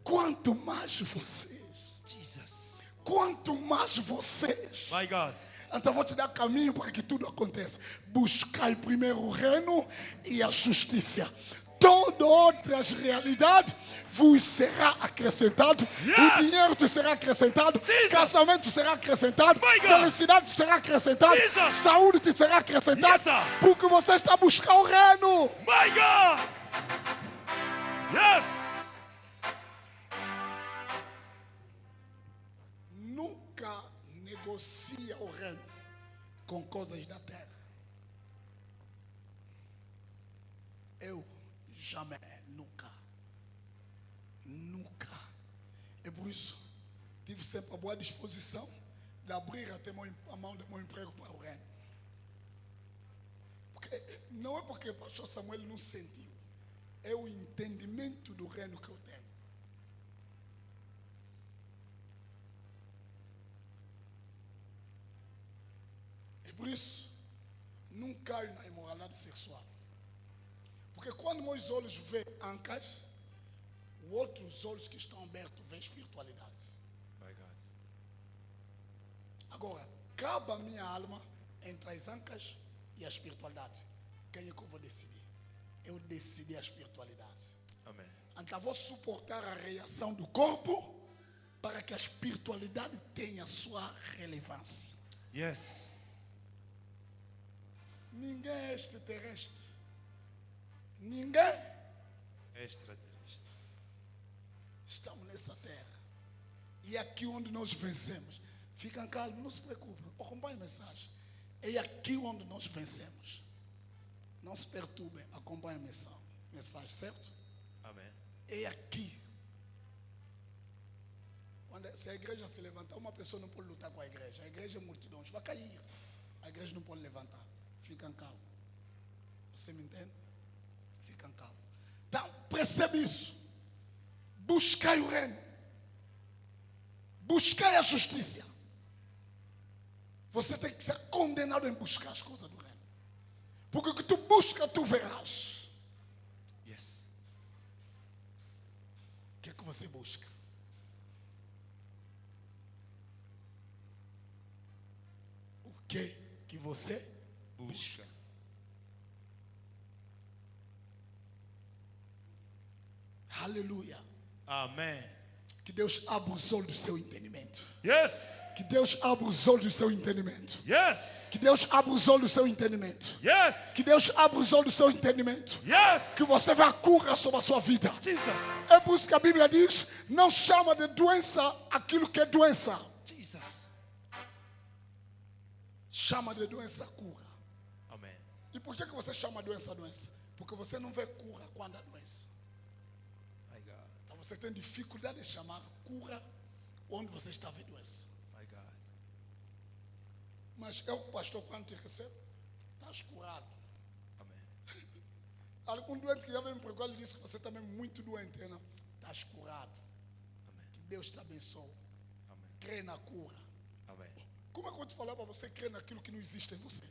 Quanto mais vocês. Jesus. Quanto mais vocês. My God. Então vou te dar caminho para que tudo aconteça. Buscai primeiro o reino e a justiça. Toda outras realidades vos será acrescentado. Yes! O dinheiro te será acrescentado. Jesus! Casamento será acrescentado. My God! Felicidade te será acrescentado. Jesus! Saúde te será acrescentada. Yes, sir! Porque você está buscando o reino. My God. Yes. Nunca negocia o reino com coisas da terra. Eu jamais, nunca. Nunca. É por isso, tive sempre a boa disposição de abrir até a mão do meu emprego para o reino. Porque, não é porque o pastor Samuel não sentiu. É o entendimento do reino que eu tenho. É por isso, não caio na imoralidade sexual. Porque quando meus olhos veem ancas, os outros olhos que estão abertos veem espiritualidade. My God. Agora, cabe a minha alma entre as ancas e a espiritualidade. Quem é que eu vou decidir? Eu decidi a espiritualidade. Amen. Então vou suportar a reação do corpo para que a espiritualidade tenha sua relevância. Yes. Ninguém é extraterrestre. Ninguém. Extraterrestre. Estamos nessa terra. E é aqui onde nós vencemos. Fiquem calmos, não se preocupem. Acompanhe a mensagem. É aqui onde nós vencemos. Não se perturbem, acompanhe a mensagem, certo? Amen. É aqui. Se a igreja se levantar, uma pessoa não pode lutar com a igreja. A igreja é multidões, vai cair. A igreja não pode levantar. Fiquem calmos. Você me entende? Fiquem calmos. Então, percebe isso. Buscai o reino. Buscai a justiça. Você tem que ser condenado em buscar as coisas do reino. Porque o que tu busca, tu verás. Yes. O que é que você busca? O que que você Busca. Aleluia. Amen. Que Deus abra os olhos do seu entendimento. Yes. Que Deus abra os olhos do seu entendimento. Yes. Que Deus abra os olhos do seu entendimento. Yes. Que Deus abra os olhos do seu entendimento. Yes. Que você vá cura sobre a sua vida. Jesus. É por isso que a Bíblia diz: não chama de doença aquilo que é doença. Jesus. Chama de doença cura. Amen. E por que você chama doença doença? Porque você não vê cura quando há doença. My God. Então você tem dificuldade de chamar cura onde você está vendo doença. My God. Mas eu, pastor, quando te recebo, estás curado. Amen. Algum doente que já veio me pregar, ele disse que você também é muito doente, não? Estás curado. Amen. Que Deus te abençoe. Amen. Crê na cura. Amen. Como é que eu vou te falar para você crer naquilo que não existe em você?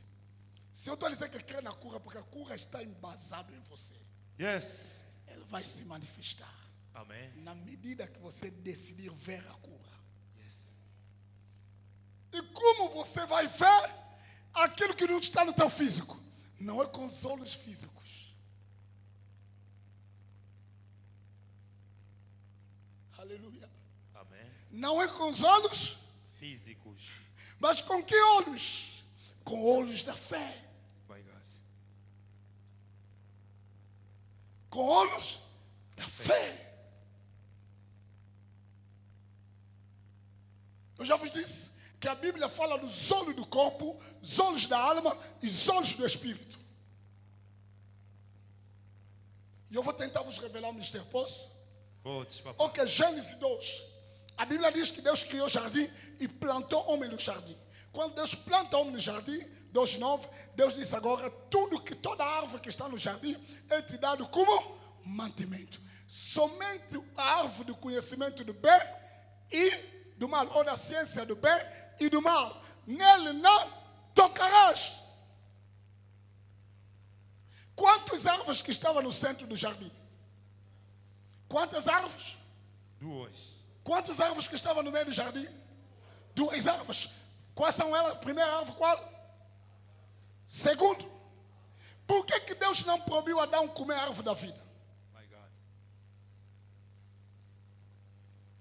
Se eu estou a dizer que crê na cura, porque a cura está embasada em você, Yes. ela vai se manifestar Amen. na medida que você decidir ver a cura. Yes. E como você vai ver aquilo que não está no teu físico? Não é com os olhos físicos. Aleluia. Amen. Não é com os olhos, Físicos. mas com que olhos? Com olhos da fé. My God. Com olhos da fé. Eu já vos disse que a Bíblia fala dos olhos do corpo, os olhos da alma e os olhos do espírito. E eu vou tentar vos revelar o mistério, posso? Podes, papai. Ok, Gênesis 2. A Bíblia diz que Deus criou o jardim e plantou homem no jardim. Quando Deus planta homem no jardim, 2:9, Deus disse agora, toda árvore que está no jardim é te dado como mantimento. Somente a árvore do conhecimento do bem e do mal, ou da ciência do bem e do mal, nele não tocarás. Quantas árvores que estavam no centro do jardim? Quantas árvores? 2. Quantas árvores que estavam no meio do jardim? 2 árvores. Quais são elas? Primeira árvore, qual? Segundo. Por que Deus não proibiu Adão comer a árvore da vida? My God.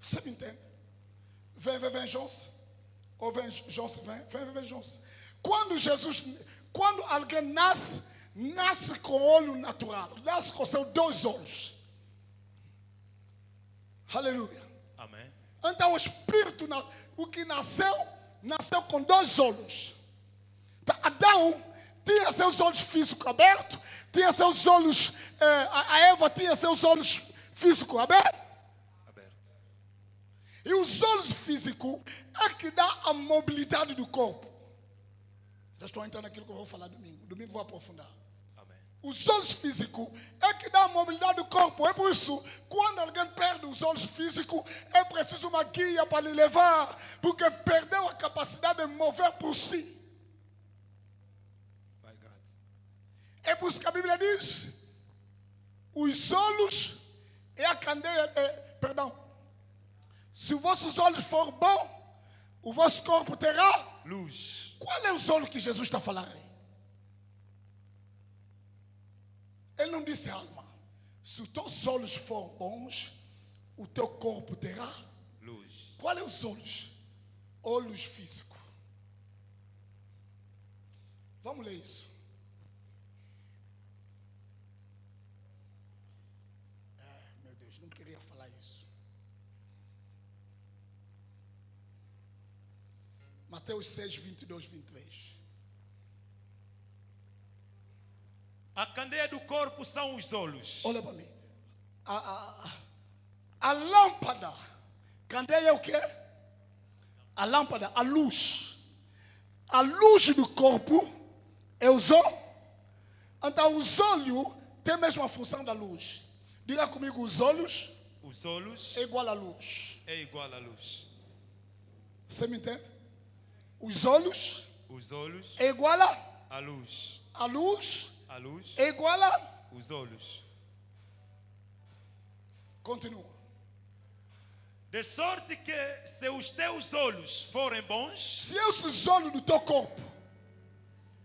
Você me entende? Vem, Jones. Ou vem, Jones, vem, Jones. Quando alguém nasce com olho natural, nasce com seus 2 olhos. Aleluia. Amém. Então o espírito, o que nasceu com 2 olhos. Então, Adão tinha seus olhos físicos abertos, tinha seus olhos, a Eva tinha seus olhos físicos abertos. E os olhos físicos é que dá a mobilidade do corpo. Já estou entrando naquilo que eu vou falar domingo. Domingo vou aprofundar. Amém. Os olhos físicos é que dá a mobilidade do corpo. É por isso, quando alguém perde os olhos físicos, é preciso uma guia para lhe levar, porque perdeu a capacidade de mover por si. My God. É por isso que a Bíblia diz: os olhos é a candeia. Se os vossos olhos forem bons, o vosso corpo terá luz. Qual é os olhos que Jesus está falando aí? Ele não disse alma. Se os teus olhos forem bons, o teu corpo terá luz. Qual é os olhos? Olhos físicos. Vamos ler isso. Meu Deus, não queria falar isso. Mateus 6, 22, 23. A candeia do corpo são os olhos. Olha para mim. A lâmpada. Candeia é o quê? A lâmpada, a luz. A luz do corpo é os olhos. Então os olhos têm a mesma função da luz. Diga comigo, os olhos. Os olhos É igual à luz. é igual à luz. Você me entende? Os olhos Os olhos é igual à luz. à luz. A luz, É igual a... os olhos. Continua. De sorte que se os teus olhos forem bons, Se esses olhos do teu corpo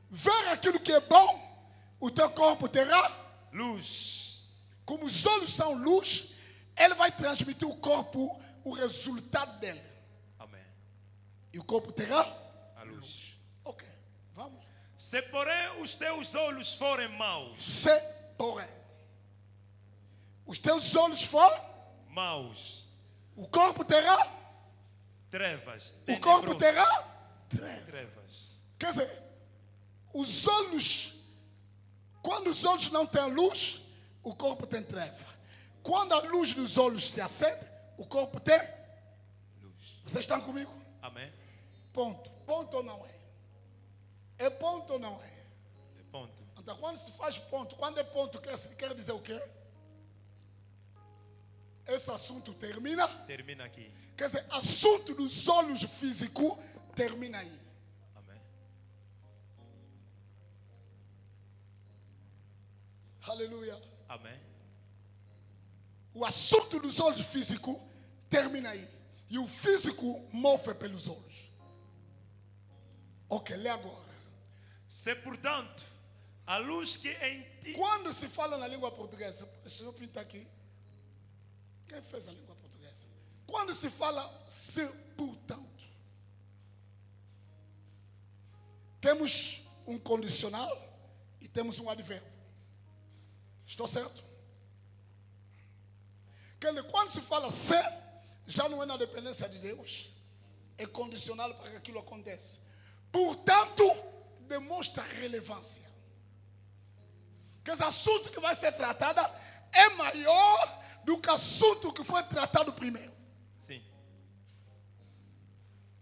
ver aquilo que é bom, o teu corpo terá. luz. Como os olhos são luz, ele vai transmitir ao corpo o resultado dele. Amém. E o corpo terá. A luz. Ok, vamos. Se porém os teus olhos forem maus, Se, porém, os teus olhos forem, maus, o corpo terá. trevas, O corpo tenebroso. terá. Trevas. Quer dizer, os olhos, quando os olhos não têm luz, o corpo tem treva. Quando a luz dos olhos se acende, o corpo tem. Luz. Vocês estão comigo? Amém. Ponto. Ponto ou não é? É ponto ou não é? É ponto. Então, quando se faz ponto, quando é ponto, quer dizer o quê? Esse assunto termina. Termina aqui. Quer dizer, assunto dos olhos físicos termina aí. Amém. Aleluia. Amém. O assunto dos olhos físicos termina aí. E o físico move pelos olhos. Ok, lê agora. Se portanto a luz que em ti. Quando se fala na língua portuguesa, deixa eu pintar aqui. Quem fez a língua portuguesa? Quando se fala se portanto, temos um condicional e temos um advérbio. Estou certo? Quando se fala se, já não é na dependência de Deus, é condicional para que aquilo aconteça. Portanto, demonstra relevância. Que esse assunto que vai ser tratado é maior do que o assunto que foi tratado primeiro. Sim.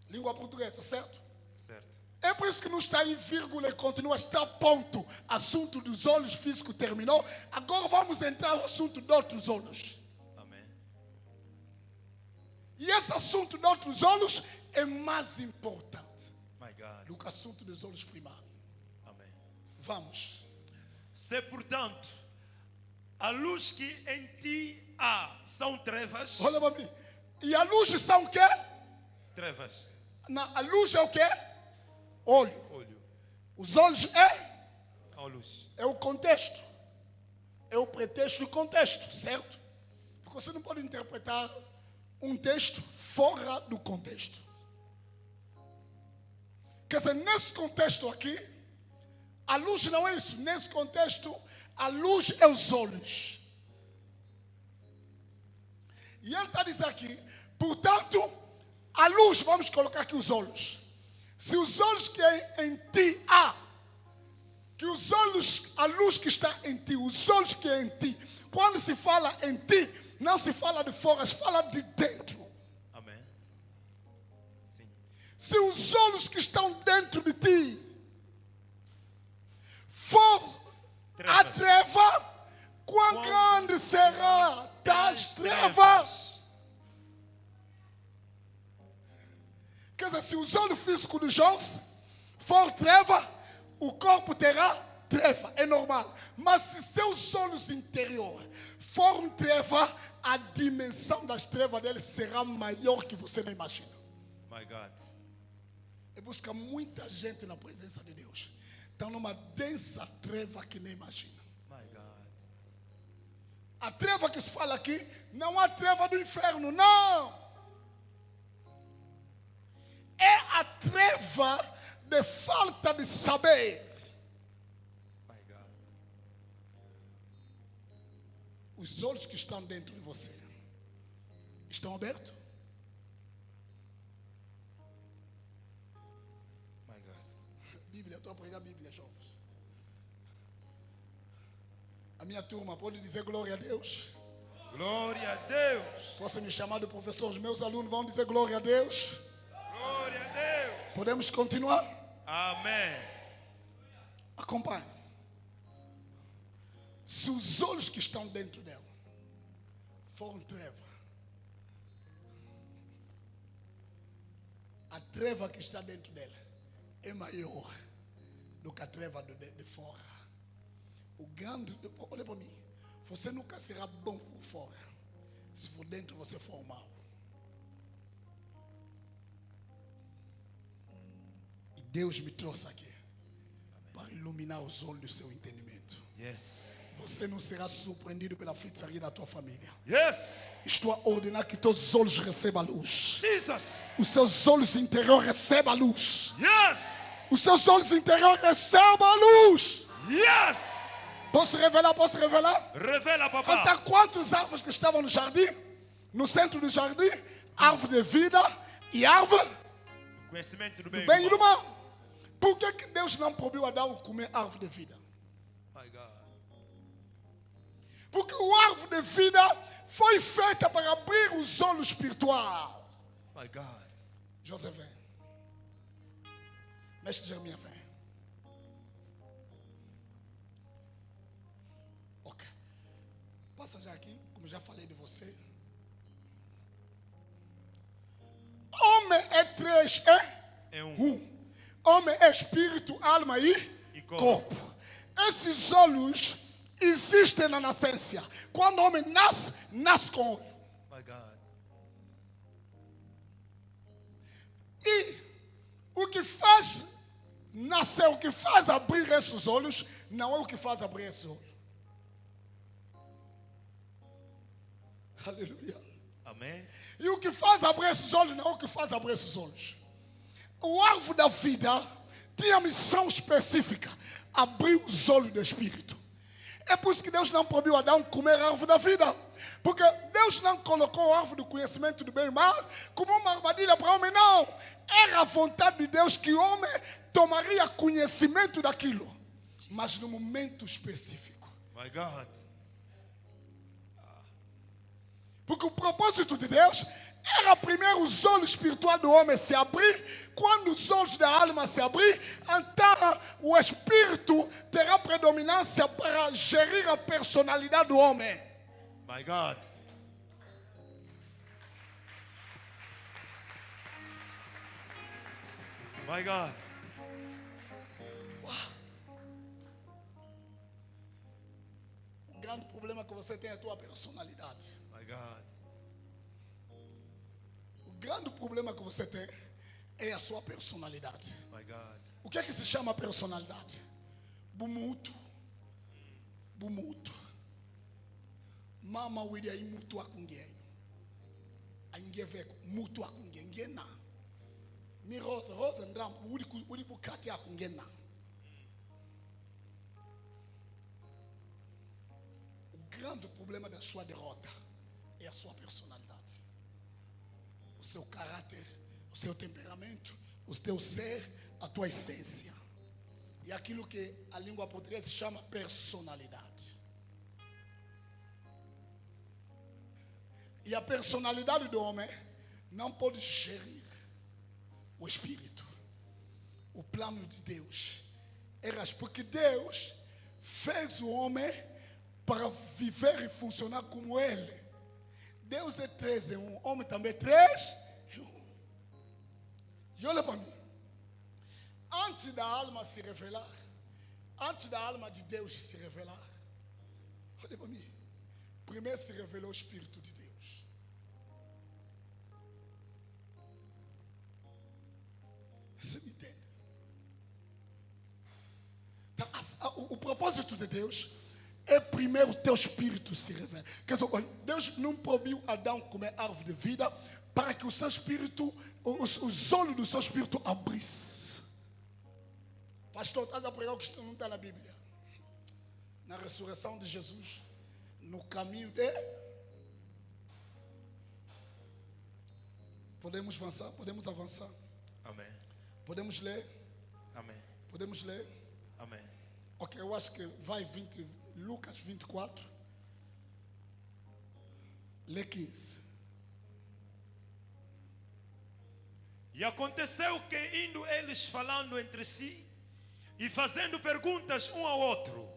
Língua portuguesa, certo? Certo. É por isso que não está em vírgula e continua, está ponto. Assunto dos olhos físicos terminou. Agora vamos entrar no assunto de outros olhos. Amém. E esse assunto de outros olhos é mais importante My God. do que o assunto dos olhos primários. Amém. Vamos. Se, portanto, a luz que em ti há são trevas. Olha para mim. E a luz são o quê? Trevas. A luz é o quê? Olho. Olho. Os olhos é A luz. o contexto. É o pretexto e o contexto, certo? Porque você não pode interpretar um texto fora do contexto. Quer dizer, nesse contexto aqui, a luz não é isso. Nesse contexto, a luz é os olhos. E ele está dizendo aqui, portanto, a luz, vamos colocar aqui os olhos. Se os olhos que em ti há, que os olhos, a luz que está em ti, os olhos que é em ti, quando se fala em ti, não se fala de fora, se fala de dentro. Amém. Sim. Se os olhos que estão dentro de ti for a treva, quão grande será das trevas? Quer dizer, se os olhos físicos de Jones for treva, o corpo terá treva, é normal. Mas se seus olhos interiores forem treva, a dimensão das trevas dele será maior que você não imagina. My God. E busca muita gente na presença de Deus. Estão numa densa treva que nem imagina. My God. A treva que se fala aqui não é a treva do inferno, não. É a treva de falta de saber. My God. Os olhos que estão dentro de você estão abertos? My God. Bíblia, estou a pregar a Bíblia, jovens. A minha turma pode dizer glória a Deus. Glória a Deus. Posso me chamar de professor, os meus alunos vão dizer glória a Deus. Glória a Deus. Podemos continuar? Amém. Acompanhe. Se os olhos que estão dentro dela forem treva, a treva que está dentro dela é maior do que a treva de fora. O grande, olha para mim, você nunca será bom por fora, se por dentro você for mal. E Deus me trouxe aqui para iluminar os olhos do seu entendimento. Yes. Você não será surpreendido pela feitiçaria da tua família. Yes. Estou a ordenar que teus olhos recebam a luz. Jesus. Os seus olhos interiores recebam a luz. Yes. Os seus olhos interiores recebam a luz. Yes. Posso revelar? Posso revelar? Revela, Até papá. quantas árvores que estavam no jardim? No centro do jardim? Árvore de vida e árvore Conhecimento do do bem. bem e do mal. Por que Deus não proibiu Adão comer árvore de vida? My God. Porque o árvore de vida foi feita para abrir os olhos espirituais. My God. José vem. Mestre Jeremias vem. Ok. Passa já aqui, como já falei de você. Homem é três, É um. Homem é espírito, alma e corpo. corpo. Esses olhos existem na nascença. Quando o homem nasce, nasce com olho. My God. E o que faz nascer, o que faz abrir esses olhos, não é o que faz abrir esses olhos. Aleluia. Amém. E o que faz abrir esses olhos não é o que faz abrir esses olhos. O árvore da vida tinha missão específica: abrir os olhos do Espírito. É por isso que Deus não proibiu Adão comer a árvore da vida. Porque Deus não colocou a árvore do conhecimento do bem e do mal como uma armadilha para o homem, não. Era a vontade de Deus que o homem tomaria conhecimento daquilo, mas no momento específico. My God. Porque o propósito de Deus era primeiro os olhos espirituais do homem se abrir. Quando os olhos da alma se abrir, então o espírito terá predominância para gerir a personalidade do homem. My God. My God. O grande problema que você tem é a tua personalidade. My God. O grande problema que você tem é a sua personalidade. My God. O que é que se chama personalidade? Bumutu. Bumutu. Mama widi ai mutu akungenyo. Ainge veko mutu akungengena. Mi rosa ndram wudi bukati akungena. O grande problema da sua derrota é a sua personalidade. O seu caráter, o seu temperamento, o teu ser, a tua essência. E aquilo que a língua portuguesa chama personalidade. E a personalidade do homem não pode gerir o espírito. O plano de Deus era porque Deus fez o homem para viver e funcionar como ele. Deus é 3 em 1, homem também é 3 em 1. E olha para mim. Antes da alma se revelar, antes da alma de Deus se revelar, olha para mim. Primeiro se revelou o Espírito de Deus. Você me entende? Então, o propósito de Deus é primeiro o teu espírito se revela. Deus não proibiu Adão comer árvore de vida para que o seu espírito, os olhos do seu espírito abrissem. Pastor, estás a pregar o que não está na Bíblia? Na ressurreição de Jesus, no caminho de... Podemos avançar? Podemos avançar? Amém. Podemos ler? Amém. Podemos ler? Amém. Ok, eu acho que vai Lucas 24. Lê 15. E aconteceu que indo eles falando entre si e fazendo perguntas um ao outro,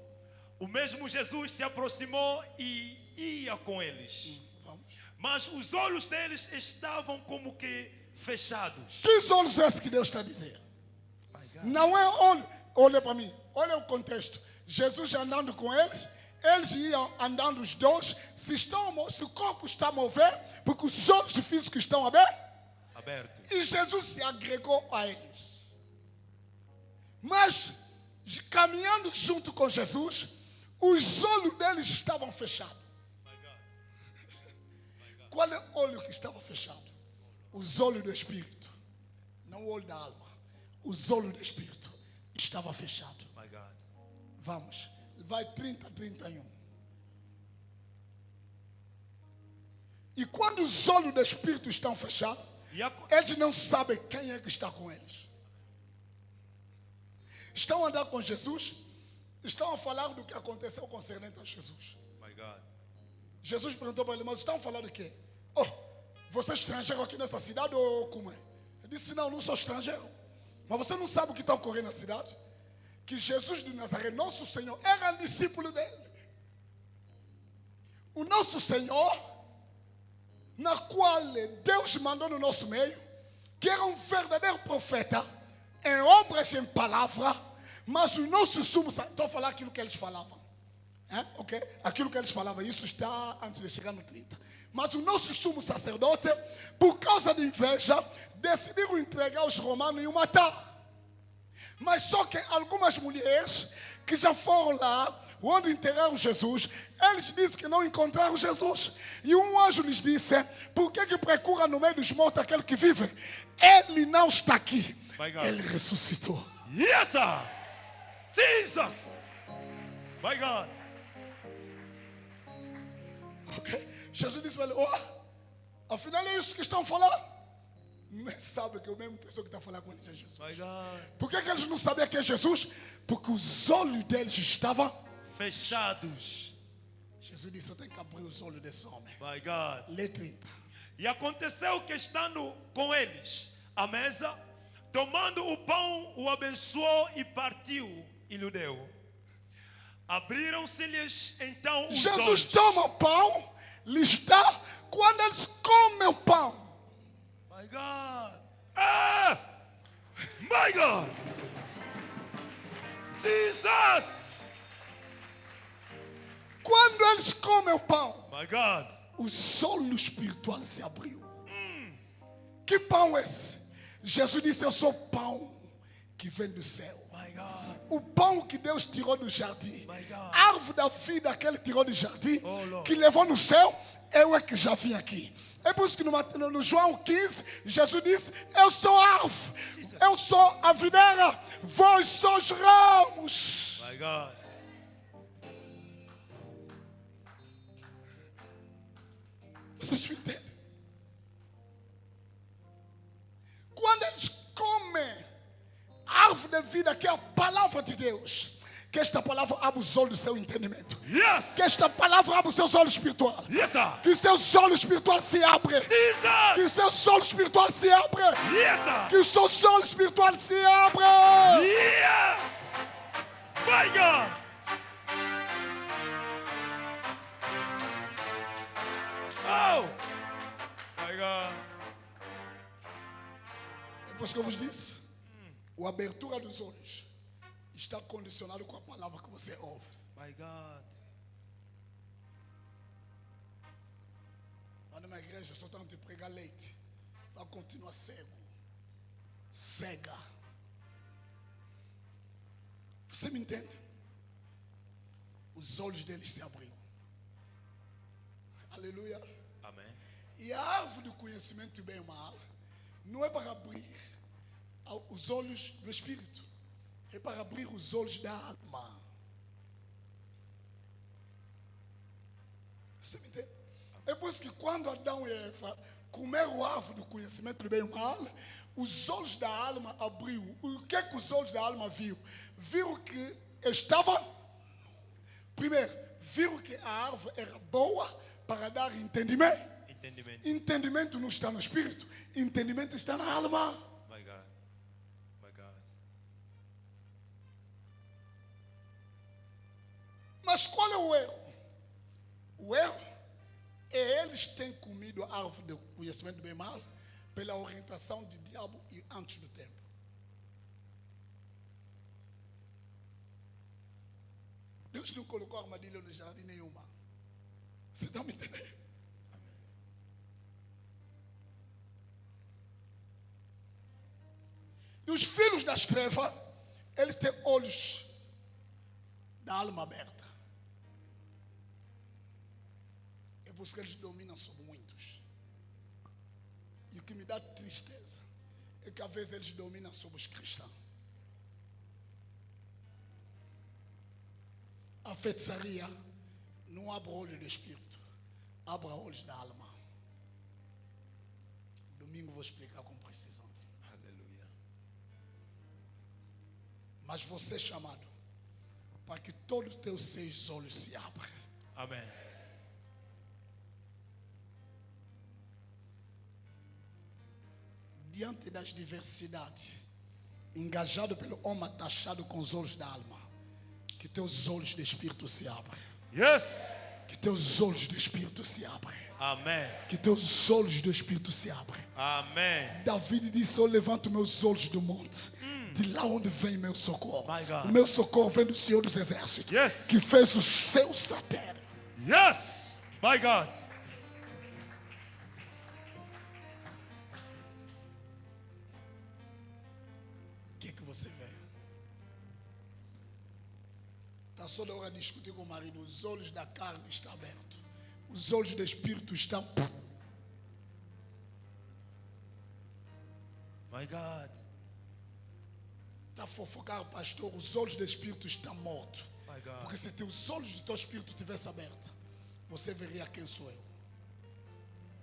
o mesmo Jesus se aproximou e ia com eles. Vamos. Mas os olhos deles estavam como que fechados. Que olhos é esse que Deus está dizendo? My God. Não é olho. Olha para mim. Olha o contexto. Jesus andando com eles. Eles iam andando os dois. Se o corpo está a mover, porque os olhos físicos estão Abertos. e Jesus se agregou a eles. Mas, caminhando junto com Jesus, os olhos deles estavam fechados. Qual é o olho que estava fechado? Os olhos do Espírito. Não o olho da alma. Os olhos do Espírito estavam fechados. My God. Vamos. Vai 30, 31. E quando os olhos do Espírito estão fechados, eles não sabem quem é que está com eles. Estão a andar com Jesus, estão a falar do que aconteceu concernente a Jesus. My God. Jesus perguntou para ele, mas estão a falar de quê? Oh, você é estrangeiro aqui nessa cidade ou como é? Ele disse, não sou estrangeiro. Mas você não sabe o que está ocorrendo na cidade? Que Jesus de Nazaré, nosso Senhor, era discípulo dele. O nosso Senhor, na qual Deus mandou no nosso meio, que era um verdadeiro profeta, em obras e em palavra, mas o nosso sumo, estou a falar aquilo que eles falavam. Ok? Aquilo que eles falavam, isso está antes de chegar no 30. Mas o nosso sumo sacerdote, por causa de inveja, decidiram entregar os romanos e o matar. Mas só que algumas mulheres que já foram lá, onde enterraram Jesus, eles dizem que não encontraram Jesus. E um anjo lhes disse, por que procura no meio dos mortos aquele que vive? Ele não está aqui. Ele ressuscitou. Yes, sir. Jesus. My God. Ok? Jesus disse para ele, afinal é isso que estão falando. Mas sabe que é a mesma pessoa que está falando com eles é Jesus. My God. Por que eles não sabiam que é Jesus? Porque os olhos deles estavam Fechados. Jesus disse: eu tenho que abrir os olhos desse homem. My God. Lê 30. E aconteceu que estando com eles à mesa, tomando o pão, o abençoou e partiu e lhe deu. Abriram-se-lhes então os Jesus olhos. toma o pão, lhes dá. Quando eles comem o pão, My God. Ah! My God. Jesus. quando eles comem o pão, My God. o solo espiritual se abriu. Que pão é esse? Jesus disse: eu sou pão que vem do céu. My God. O pão que Deus tirou do jardim, My God. a árvore da vida que ele tirou do jardim, Oh, Lord. que levou no céu, eu é que já vim aqui. É por isso que no João 15, Jesus disse: eu sou a árvore, eu sou a videira, vós sois ramos. My God. Vocês me entendem? Quando eles comem a árvore da vida, que é a palavra de Deus, que esta palavra abra os olhos do seu entendimento, Yes. que esta palavra abra os seus olhos espirituais, Yes, sir. que seus olhos espirituais se abrem, Jesus. que seus olhos espirituais se abrem, Yes, sir. que os seus olhos espirituais se abrem. Yes. My God. Oh. My God. É por isso que eu vos disse, a abertura dos olhos está condicionado com a palavra que você ouve. My God. Lá numa igreja só estão te pregar leite, vai continuar cego, cega. Você me entende? Os olhos deles se abriram. Aleluia. Amém. E a árvore do conhecimento do bem e mal não é para abrir os olhos do espírito, é para abrir os olhos da alma. Você me entende? É por isso que quando Adão e Eva comeram a árvore do conhecimento do bem e mal, os olhos da alma abriu. O que é que os olhos da alma viram? Viram que estava. Primeiro, viram que a árvore era boa para dar entendimento. Entendimento. Entendimento não está no espírito, entendimento está na alma. My God. My God. Mas qual é o erro? O erro é eles terem comido a árvore do conhecimento do bem e mal pela orientação de diabo e antes do tempo. Deus não colocou armadilha no jardim nenhuma. Você está me entendendo? E os filhos das trevas, eles têm olhos da alma aberta. É por isso que eles dominam sobre muitos. E o que me dá tristeza é que às vezes eles dominam sobre os cristãos. A feitiçaria não abre o olho do espírito, abre olhos da alma. Domingo vou explicar com precisão. Aleluia. Mas você é chamado para que todos os teus 6 olhos se abram. Amém. Diante das diversidades, engajado pelo homem atachado com os olhos da alma, que teus olhos do espírito se abrem. Yes. Que teus olhos do espírito se abrem. Amém. Que teus olhos do espírito se abrem. Amém. David disse: eu levanto meus olhos do monte, de lá onde vem meu socorro. My God. O meu socorro vem do Senhor dos Exércitos, Yes. que fez o seu satélite. Yes. My God. O que é que você vê? Está só da hora de discutir com o marido. Os olhos da carne estão abertos, os olhos do espírito estão. My God. Está a fofocar, pastor. Os olhos do espírito estão mortos. My God. Porque se os olhos do teu espírito tivessem abertos, você veria quem sou eu.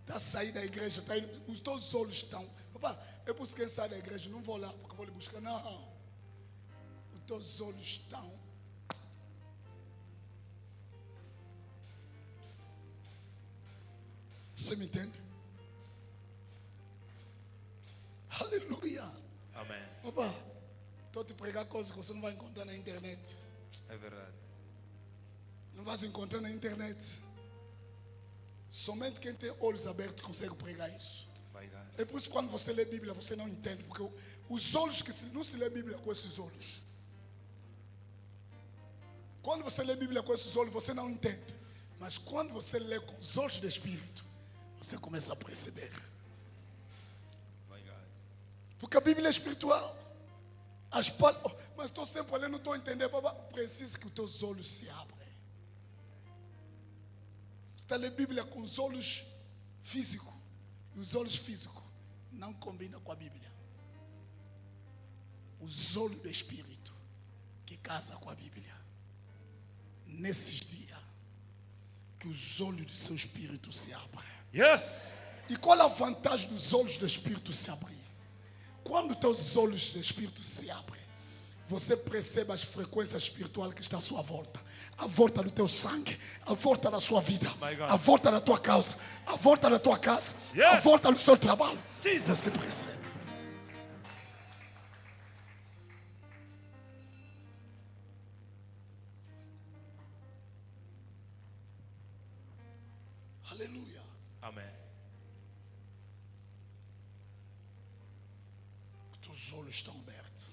Está a sair da igreja, tá indo, os teus olhos estão. Opa, é por isso que quem sai da igreja, não vou lá porque vou lhe buscar. Não. Os teus olhos estão. Você me entende? Aleluia. Amém. Opa, estou a te pregar coisas que você não vai encontrar na internet. É verdade. Não vai se encontrar na internet. Somente quem tem olhos abertos consegue pregar isso. My God. É por isso que quando você lê a Bíblia, você não entende. Porque os olhos não se lê a Bíblia com esses olhos. Quando você lê a Bíblia com esses olhos, você não entende. Mas quando você lê com os olhos do Espírito, você começa a perceber. My God. Porque a Bíblia é espiritual. Mas estou sempre olhando, não estou a entender. Preciso que os teus olhos se abram. Você está lendo a Bíblia com os olhos físicos. E os olhos físicos não combinam com a Bíblia. Os olhos do Espírito que casa com a Bíblia. Nesses dias, que os olhos do seu Espírito se abram. Yes. E qual a vantagem dos olhos do Espírito se abrir? Quando teus olhos do Espírito se abrem, você percebe as frequências espirituais que estão à sua volta. A volta do teu sangue, a volta da sua vida, My God. a volta da tua causa, a volta da tua casa, Yes. a volta do seu trabalho. Jesus. Você percebe. Aleluia. Amém. Teus olhos estão abertos.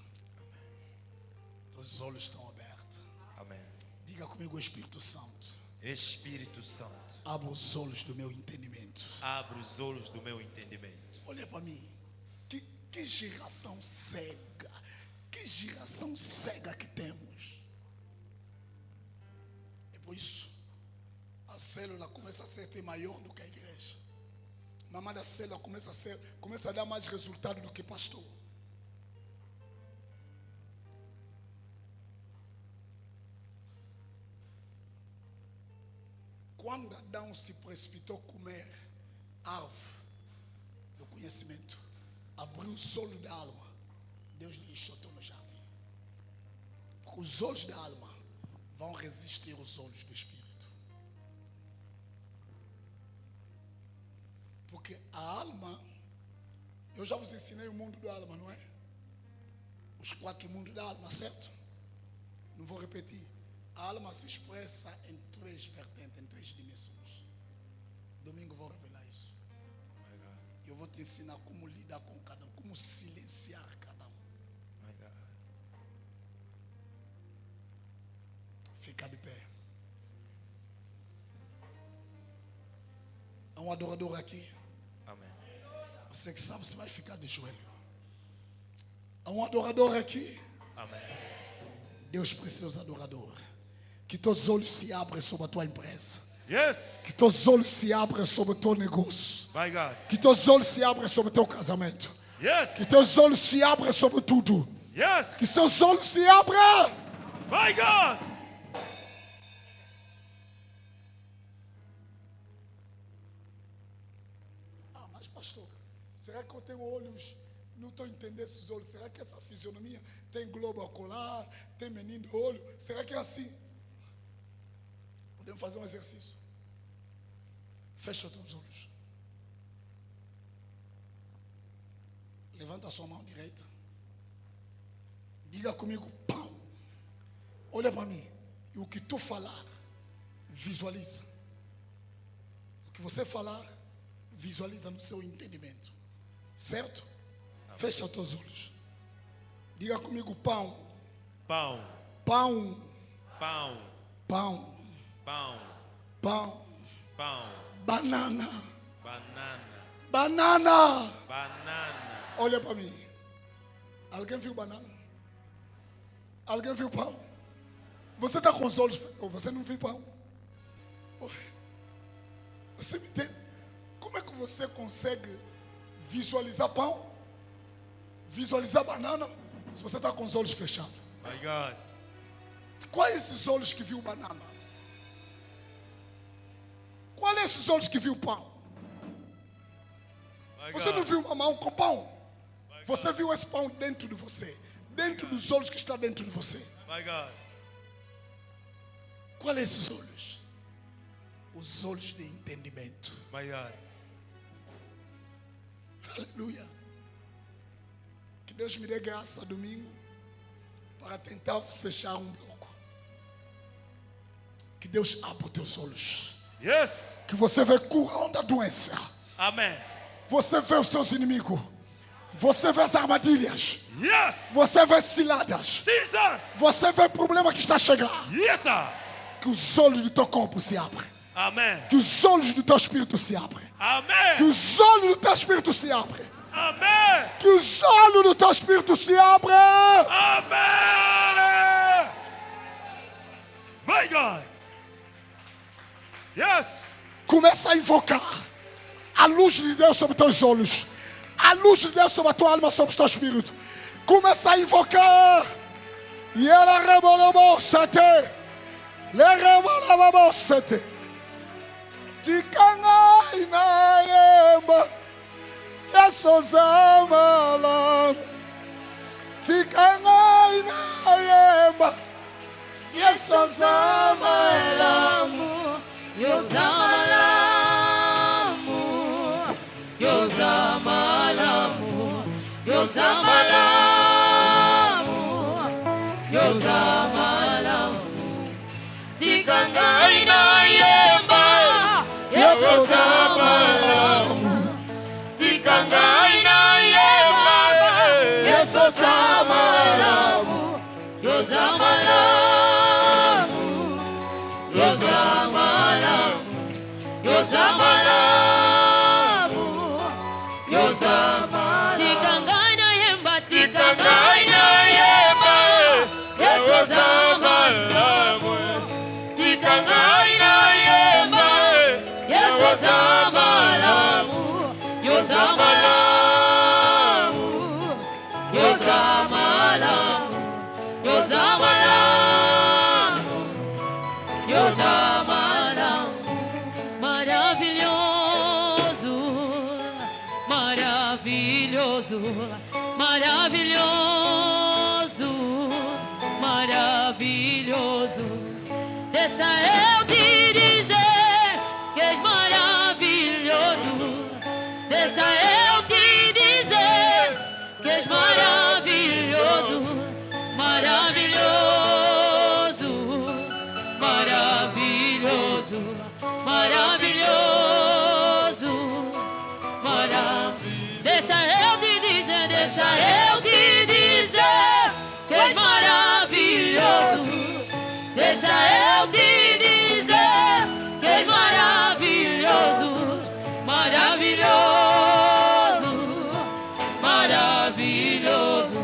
Teus olhos estão abertos. Amém. Diga comigo, Espírito Santo. Espírito Santo, Abra os olhos do meu entendimento. abre os olhos do meu entendimento. Olha para mim. Que geração cega. Que geração cega que temos. É por isso. A célula começa a ser maior do que a igreja. Mamãe da célula começa a dar mais resultado do que pastor. Quando Adão se precipitou a comer a árvore do conhecimento, abriu os olhos da alma, Deus lhe enxotou no jardim. Porque os olhos da alma vão resistir aos olhos do Espírito. Porque a alma, eu já vos ensinei o mundo da alma, não é? Os 4 mundos da alma, certo? Não vou repetir. A alma se expressa em 3 vertentes, em 3 dimensões. Domingo eu vou revelar isso. My God. Eu vou te ensinar como lidar com cada um, como silenciar cada um. My God. Fica de pé. Há um adorador aqui. Amém. Você que sabe, você vai ficar de joelho. Há um adorador aqui. Amém. Deus precisa dos adoradores. Que teus olhos se abram sobre a tua empresa. Yes. Que teus olhos se abram sobre o teu negócio. My God. Que teus olhos se abram sobre o teu casamento. Que Yes. teus olhos se abram sobre tudo. Que Yes. seus olhos se abram. My God. Ah, mas pastor, será que eu tenho olhos? Não estou entendendo esses olhos. Será que essa fisionomia tem globo ocular? Tem menino de olho? Será que é assim? Podemos fazer um exercício. Fecha os teus olhos. Levanta a sua mão direita. Diga comigo, pão. Olha para mim. E o que tu falar, visualiza. O que você falar, visualiza no seu entendimento. Certo? Fecha os teus olhos. Diga comigo, pão. Pão. Pão. Pão. Pão. Pão. Pão. Pão. Banana. Banana. Banana. Banana. Olha para mim. Alguém viu banana? Alguém viu pão? Você está com os olhos fechados. Você não viu pão? Você me entende? Como é que você consegue visualizar pão? Visualizar banana? Se você está com os olhos fechados. My God. Quais esses olhos que viu banana? Qual é esses olhos que viu pão? My Você não God. viu uma mão com pão? Você viu esse pão dentro de você. Dentro dos olhos que está dentro de você. My God. Qual é esses olhos? Os olhos de entendimento. My God. Aleluia. Que Deus me dê graça domingo para tentar fechar um bloco. Que Deus abra os teus olhos. Yes. Que você vê curando a doença. Amen. Você vê os seus inimigos. Você vê as armadilhas. Yes. Você vê ciladas. Jesus. Você vê o problema que está chegando. Yes, sir. Que os olhos do teu corpo se abrem. Amen. Que os olhos do teu espírito se abrem. Que Amen. os olhos do teu espírito se abrem. Amen. Que os olhos do teu espírito se abrem. Amen. My God. Yes. Começa a invocar a luz de Deus sobre teus olhos. A luz de Deus sobre a tua alma, sobre o teu espírito. Começa a invocar. E ela rebolabosate. Le rebolabosate. Tikangai na yemba. Yesozamala. Tikangai na yemba. Yesozamala. Yosamalamu, Yosamalamu, Yosamalamu, Yosamalamu, Tikangai na yemba, Yosamalamu, Tikangai na yemba, Yosamalamu, Yosamalamu, Yosamalamu, Yosamalamu, Yosamalamu, Tikangai na yemba, Tikangai na yemba, Yosamalamu, Tikangai na yemba, Yosamalamu, Yosamalamu, Yosamalamu, Yosamalamu, Yosamalamu. Maravilhoso, maravilhoso, maravilhoso, maravilhoso. Deixa eu te dizer que és maravilhoso. Deixa eu te dizer que és maravilhoso, maravilhoso, maravilhoso. Maravilhoso, maravilhoso. Deixa eu te dizer que és maravilhoso. Deixa eu te dizer que és maravilhoso, maravilhoso, maravilhoso,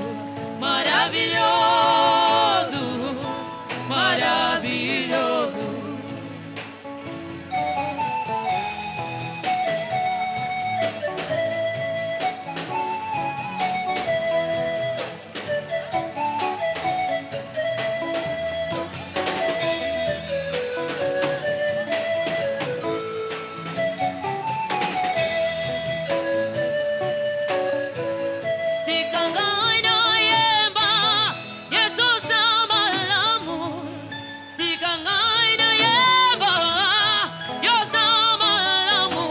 maravilhoso, maravilhoso. Tikangai na yemba, Jesus amalamu. Tikangai na yemba, Deus amalamu.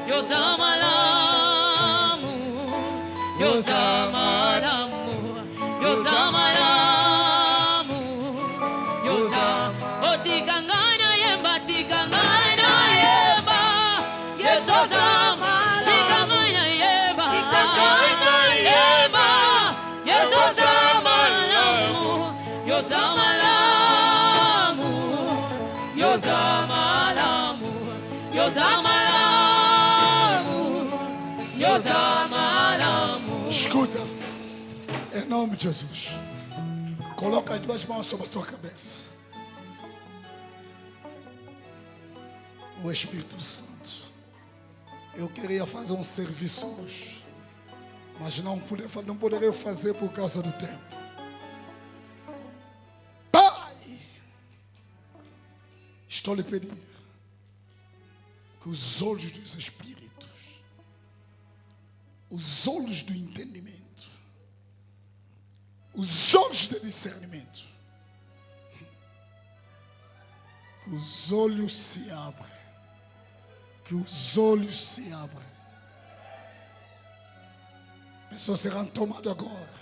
Deus amalamu, Deus amalamu, Deus amalamu, Deus amalamu. Oh, tikangai na yemba, tikangai na yemba, Jesus amalamu. Tikangai na yemba, tikangai na yemba, Jesus amalamu, Deus amalamu, Deus amalamu, Deus amalamu, Deus amalamu. Escuta, em nome de Jesus, coloca as duas mãos sobre a tua cabeça. O Espírito Santo, eu queria fazer um serviço hoje, mas não poderia fazer por causa do tempo. Pai, estou lhe pedindo que os olhos dos espíritos, os olhos do entendimento, os olhos do discernimento, que os olhos se abrem, que os olhos se abrem, Pessoas serão tomadas agora.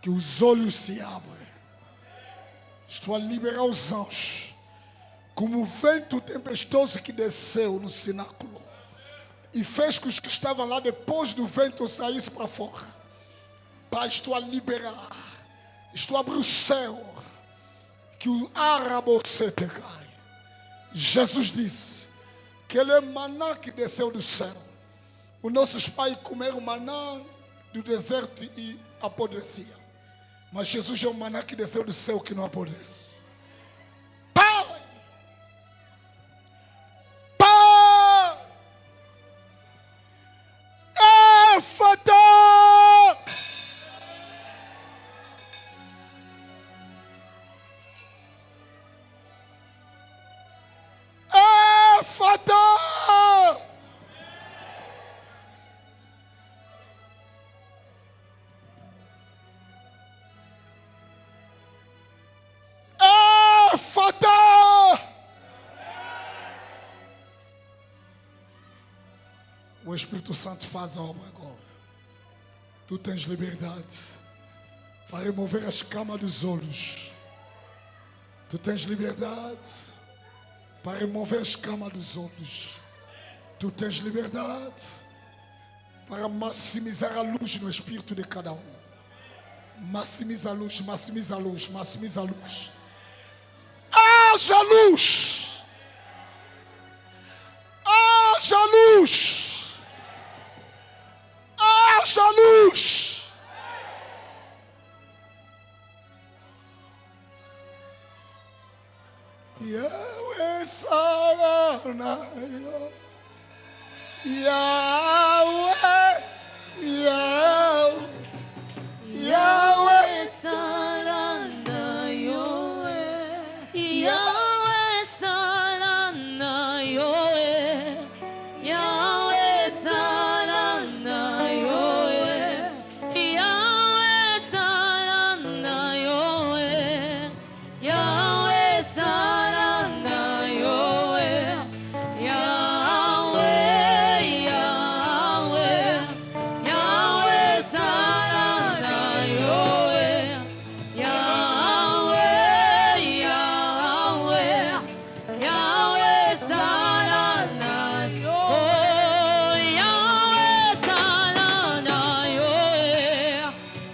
Que os olhos se abrem. Estou a liberar os anjos. Como o vento tempestoso que desceu no cenáculo. E fez com os que estavam lá depois do vento saísse para fora. Pai, estou a liberar. Estou a abrir o céu. Que o arabocete cai. Jesus disse que ele é maná que desceu do céu. Os nossos pais comeram maná do deserto e apodrecia. Mas Jesus é o maná que desceu do céu que não apodrece. Pai! Pai! Éfata! Éfata! O Espírito Santo faz a obra agora. Tu tens liberdade para remover as escamas dos olhos. Tu tens liberdade para remover as escamas dos olhos. Tu tens liberdade para maximizar a luz no espírito de cada um. Maximiza a luz, maximiza a luz, maximiza a luz. Haja luz! Haja luz! Haja luz! Yahweh Saranayo. Yahweh, Yahweh, Yahweh Salana Yoe, Yahweh Salana Yoe, Yahweh Salana Yoe, Yahweh Salana Yoe, Yahweh Salana Yoe, Yahweh, Yahweh, Yahweh Salana Yoe, Yahweh, Yahweh, Yahweh Salana Yoe, Yahweh Salana Yoe,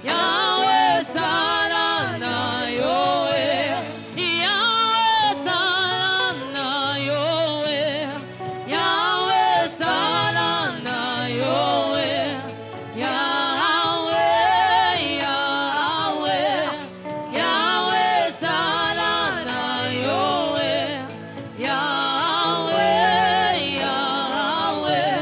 Yahweh Salana Yoe, Yahweh Salana Yoe, Yahweh Salana Yoe, Yahweh, Yahweh, Yahweh Salana Yoe, Yahweh, Yahweh,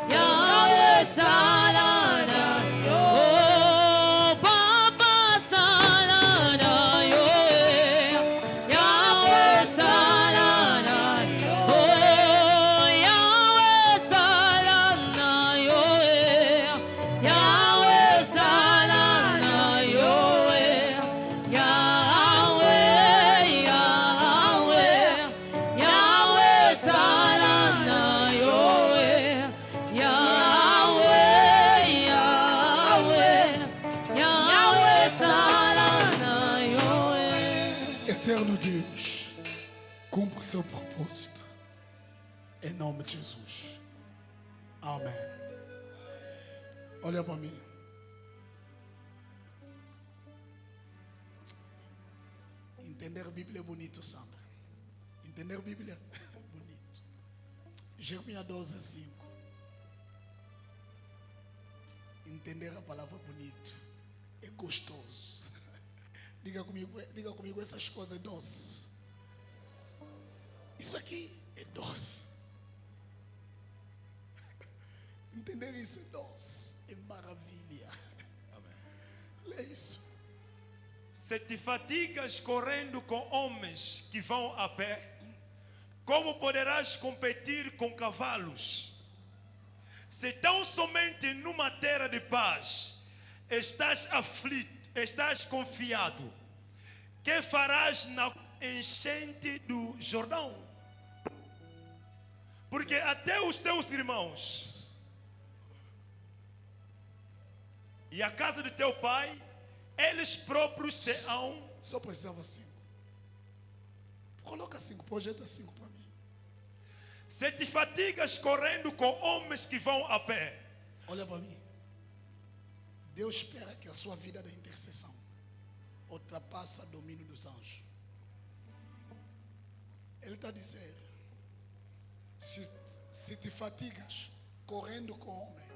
Yahweh Salana Yoe, Papa Salana Yoe, Yahweh Salana Yoe, Yahweh Salana Yoe, Yahweh Salana Yoe, Yahweh, Yahweh, Yahweh Salana Yoe, Yahweh, Yahweh, Yahweh Salana Yoe. Eterno Deus, cumpra o seu propósito. Em nome de Jesus. Amém. Olha para mim. Entender a Bíblia é bonito, Sandra. Entender a Bíblia é bonito. Jeremias 12:5. Entender a palavra bonito é gostoso. Diga comigo essas coisas é doce. Isso aqui é doce. Entender isso é doce, é maravilha. Lê isso. Se te fatigas correndo com homens que vão a pé, como poderás competir com cavalos? Se tão somente numa terra de paz estás aflito, estás confiado, que farás na enchente do Jordão? Porque até os teus irmãos e a casa de teu pai, eles próprios serão. Só precisava 5. Coloca 5, projeta 5 para mim. Se te fatigas correndo com homens que vão a pé, Olha para mim. Deus espera que a sua vida da intercessão ultrapasse o domínio dos anjos. Ele está dizendo, se te fatigas correndo com homens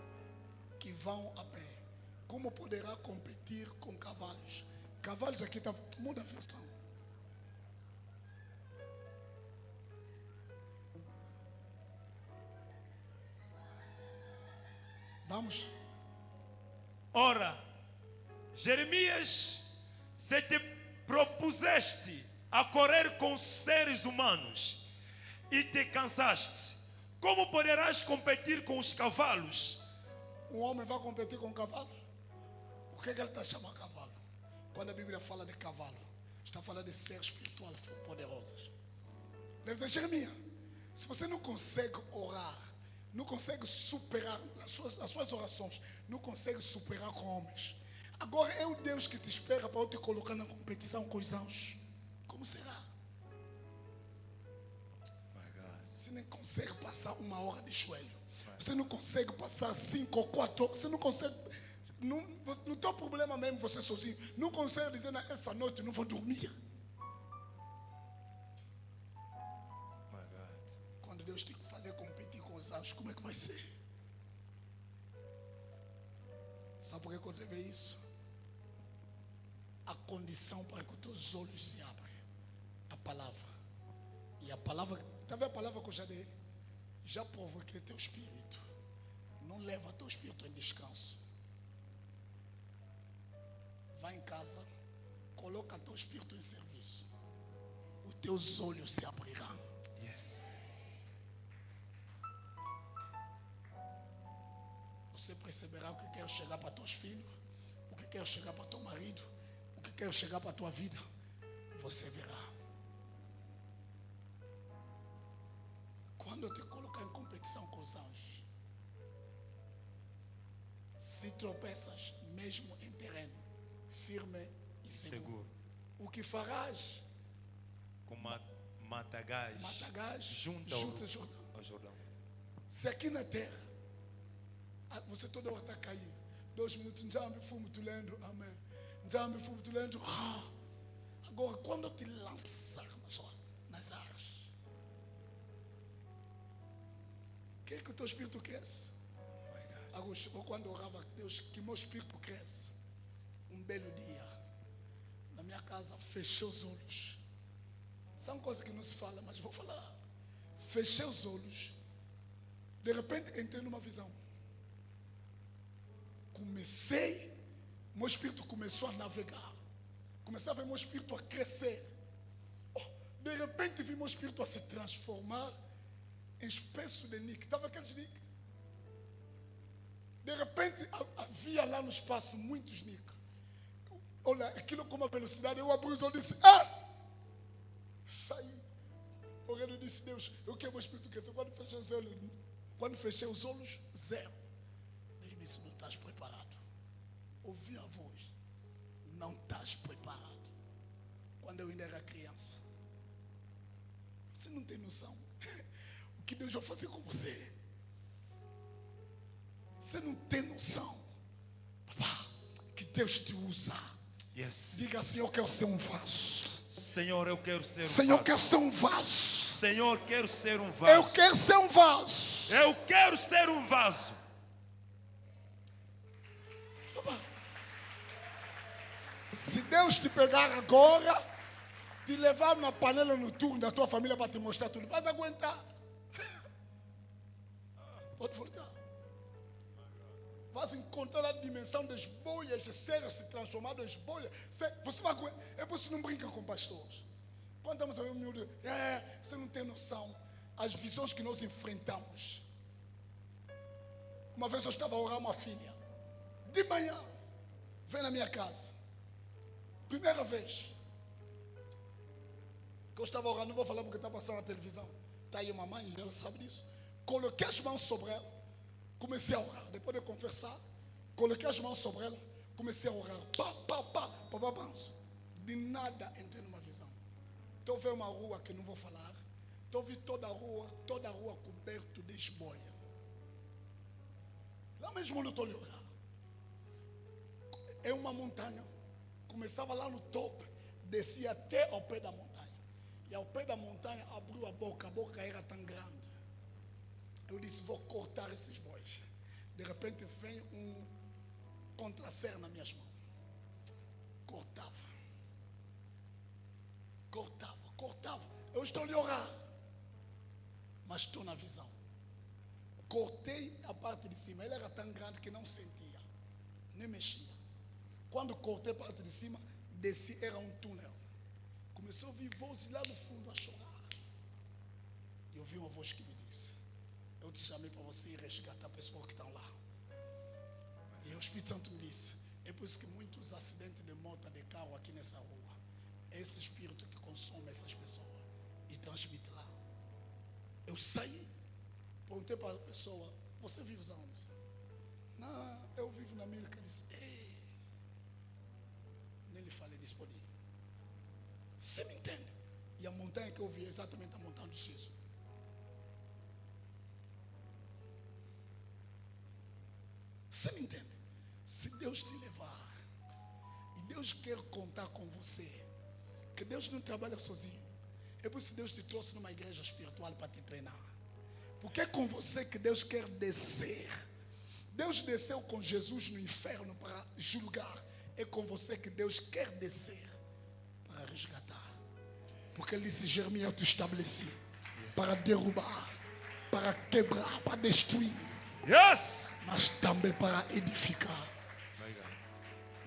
que vão a pé, como poderá competir com cavalos? Cavalos aqui está, muda a versão. Vamos. ora, Jeremias, se te propuseste a correr com seres humanos e te cansaste, como poderás competir com os cavalos? Um homem vai competir com um cavalo? O que ele está chamando cavalo? Quando a Bíblia fala de cavalo, está falando de seres espirituais poderosos. Deve dizer, Jeremias, se você não consegue orar, não consegue superar as suas orações, não consegue superar com homens, agora é o Deus que te espera para eu te colocar na competição com os anjos. Como será? Você nem consegue passar 1 hora de joelho. Você não consegue passar 5 ou 4 horas. Você não consegue. No teu problema mesmo, você sozinho. Não consegue dizer, essa noite eu não vou dormir. Quando Deus tem que fazer competir com os anjos, como é que vai ser? Sabe por que eu te vejo isso? A condição para que os teus olhos se abrem. A palavra. E a palavra, está vendo a palavra que eu já dei? Já provoquei teu espírito. Não leva teu espírito em descanso. Vai em casa, coloca teu espírito em serviço. Os teus olhos se abrirão. Yes. Você perceberá o que quer chegar para teus filhos, o que quer chegar para teu marido, o que quer chegar para tua vida. Você verá. Quando eu te colocar em competição com os anjos, se tropeças mesmo em terreno firme e seguro, o que farás? Com matagás, junto ao Jordão. Se aqui na terra você toda hora está caindo, 2 minutos, Njambi fumo tu lendo, amém. Njambi fumo tu lendo. Agora quando eu te lançar nas áreas, o que é que o teu espírito cresce? Agora, ou quando eu orava a Deus, que meu espírito cresce. Um belo dia, na minha casa, fechei os olhos. São coisas que não se fala, mas vou falar. Fechei os olhos. De repente, entrei numa visão. Meu espírito começou a navegar. Começava a ver meu espírito a crescer. De repente, vi meu espírito a se transformar em espécie de nick. Estava aqueles nick. De repente, havia lá no espaço muitos nick. Olha, aquilo com uma velocidade, eu abri os olhos e disse, saí. Eu disse, Deus, eu quero meu espírito crescer. Quando fechei os olhos, 0. Deus disse, não estás preparado. Ouvi a voz, não estás preparado. Quando eu ainda era criança, você não tem noção o que Deus vai fazer com você. Você não tem noção, papá, que Deus te usa. Yes. Diga assim, eu quero ser um vaso. Senhor, eu quero ser um Senhor, vaso. eu quero ser um vaso. Senhor, quero ser um vaso. Eu quero ser um vaso. Eu quero ser um vaso. Papá, se Deus te pegar agora, te levar na panela noturna da tua família para te mostrar tudo, vais aguentar. Pode voltar. Vais encontrar a dimensão das bolhas, de seres se transformar das bolhas. Você vai, é por isso que não brinca com pastores. Quando estamos a ver o miúdo, você não tem noção as visões que nós enfrentamos. Uma vez eu estava a orar uma filha. De manhã, vem na minha casa. Primeira vez que eu estava a orar, não vou falar porque está passando na televisão. Está aí a mamãe, ela sabe disso. Coloquei as mãos sobre ela. Comecei a orar. Depois de conversar, Coloquei as mãos sobre ela, comecei a orar. Pá, pá, pá, pá, pá, pá. De nada entrei numa visão. Estou vendo uma rua que não vou falar. Estou vendo toda a rua coberta de esboia. Lá mesmo eu estou a orar. É uma montanha. Começava lá no topo, descia até ao pé da montanha. E ao pé da montanha abriu a boca era tão grande. Eu disse, vou cortar esses bois. De repente vem um contracer nas minhas mãos. Cortava. Eu estou a orar, mas estou na visão. Cortei a parte de cima. Ele era tão grande que não sentia, nem mexia. Quando cortei a parte de cima, desci, era um túnel. Começou a ouvir vozes lá no fundo a chorar. E eu ouvi uma voz que me disse, eu te chamei para você ir resgatar pessoas que estão lá. E o Espírito Santo me disse, é por isso que muitos acidentes de moto, de carro aqui nessa rua, é esse espírito que consome essas pessoas e transmite lá. Eu saí, perguntei para a pessoa, você vive onde? Não, eu vivo na Milka. Disse, ei. Nem lhe falei disso por aí. Você me entende? E a montanha que eu vi é exatamente a montanha de Jesus. Você me entende? Se Deus te levar, e Deus quer contar com você, que Deus não trabalha sozinho. É por isso que Deus te trouxe numa igreja espiritual para te treinar. Porque é com você que Deus quer descer. Deus desceu com Jesus no inferno para julgar. É com você que Deus quer descer para resgatar. Porque ele disse, Jeremias, eu te estabeleci para derrubar, para quebrar, para destruir. Yes. Mas também para edificar.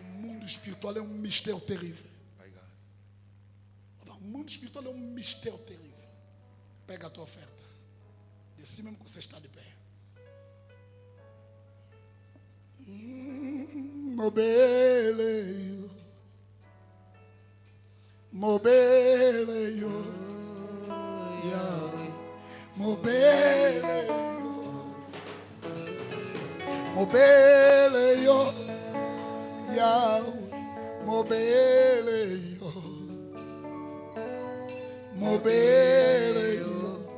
O mundo espiritual é um mistério terrível. O mundo espiritual é um mistério terrível. Pega a tua oferta. De assim mesmo que você está de pé. Mobeleio. Mobeleio. Mobeleio. Mobeleio. Yahweh. Mobeleio. Mobeleio,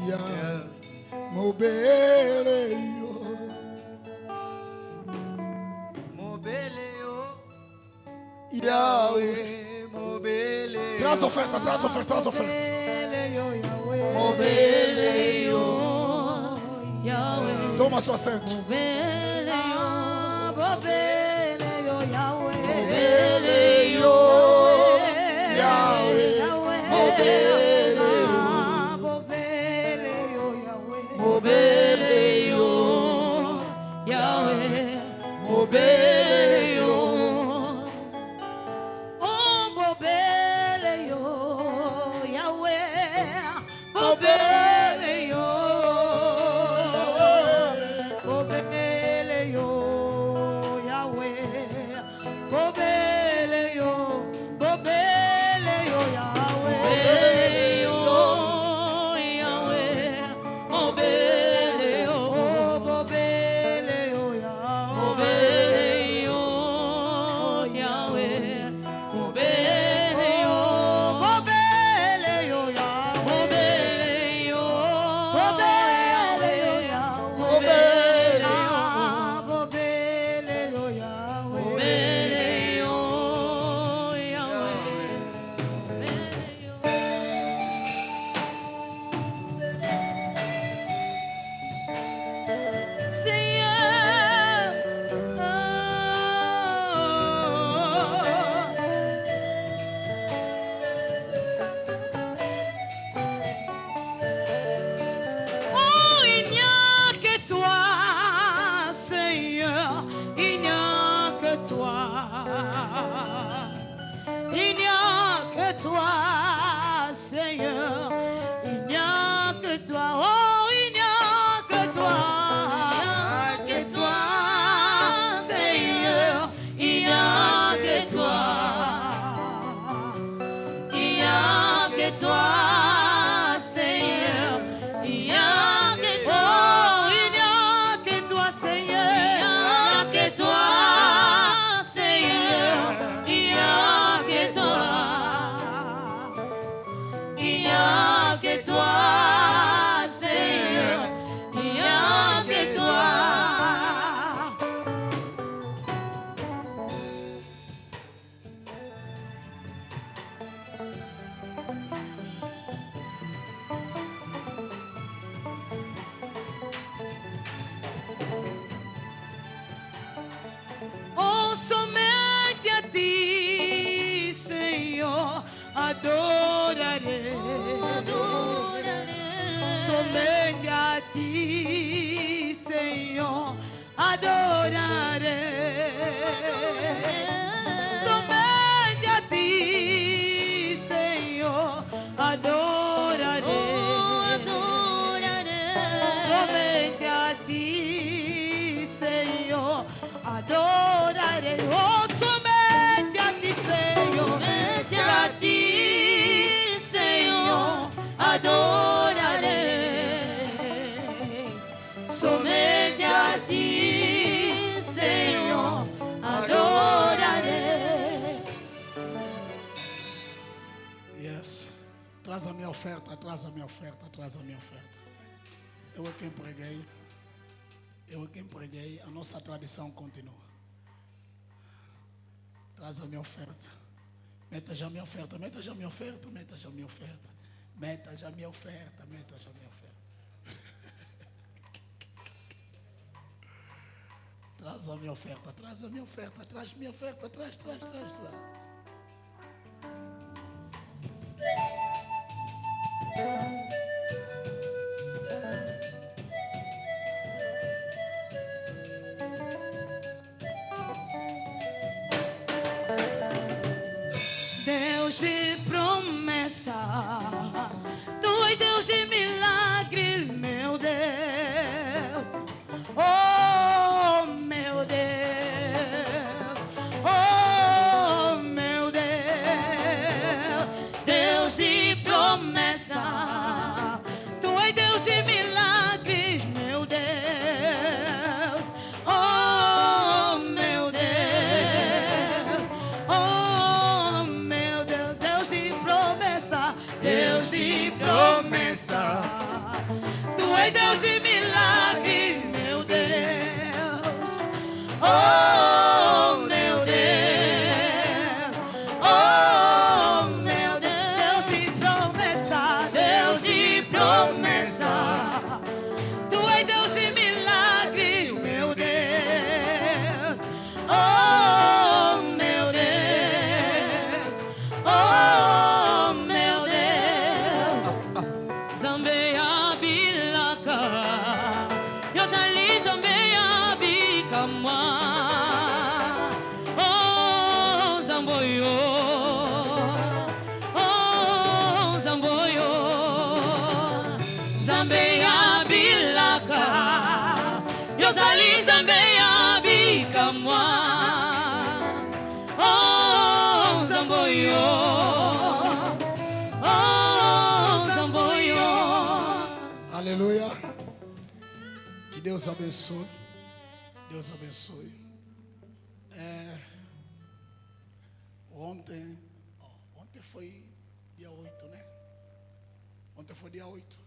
Yahweh, mobeleio, Yahweh, mobeleio. Traz oferta. Mobeleio, Yahweh. Toma sua assento. Mobeleio, Yahweh. Mobeleio, Yahweh. Mobeleio, Yahweh, mobeleio, oh mobeleio, Yahweh, mobeleio, mobeleio, Yahweh. Traz a minha oferta, traz a minha oferta, traz a minha oferta. Eu é quem preguei. Eu é quem preguei. A nossa tradição continua. Traz a minha oferta. Meta já a minha oferta, meta já a minha oferta, meta já a minha oferta. Meta já a minha oferta, meta já a minha oferta. Traz a minha oferta, traz a minha oferta, traz minha oferta, traz. Deus de promessa, tu és Deus de milagres, meu Deus. Oh, meu Deus. Oh, meu Deus. Deus de promessa, tu és Deus de milagres, meu Deus. Oh, meu Deus. Oh, meu Deus. Deus de promessa, Deus de promessa, tu és Deus de milagres, meu Deus. Oh, meu Deus. Oh, meu Deus. Deus de promessa, Deus de promessa, tu és Deus de milagres, meu Deus. Oh, meu Deus. Oh, meu Deus. Zambeya bilaka, yosali zambeya bikamwa. Oh, zamboyo. Oh, zamboyo. Zambeya bilaka, yosali zambeya bikamwa. Oh, zamboyo. Oh, zamboyo. Aleluia. Que Deus abençoe. Deus abençoe. Ontem foi dia 8, né? Ontem foi dia 8.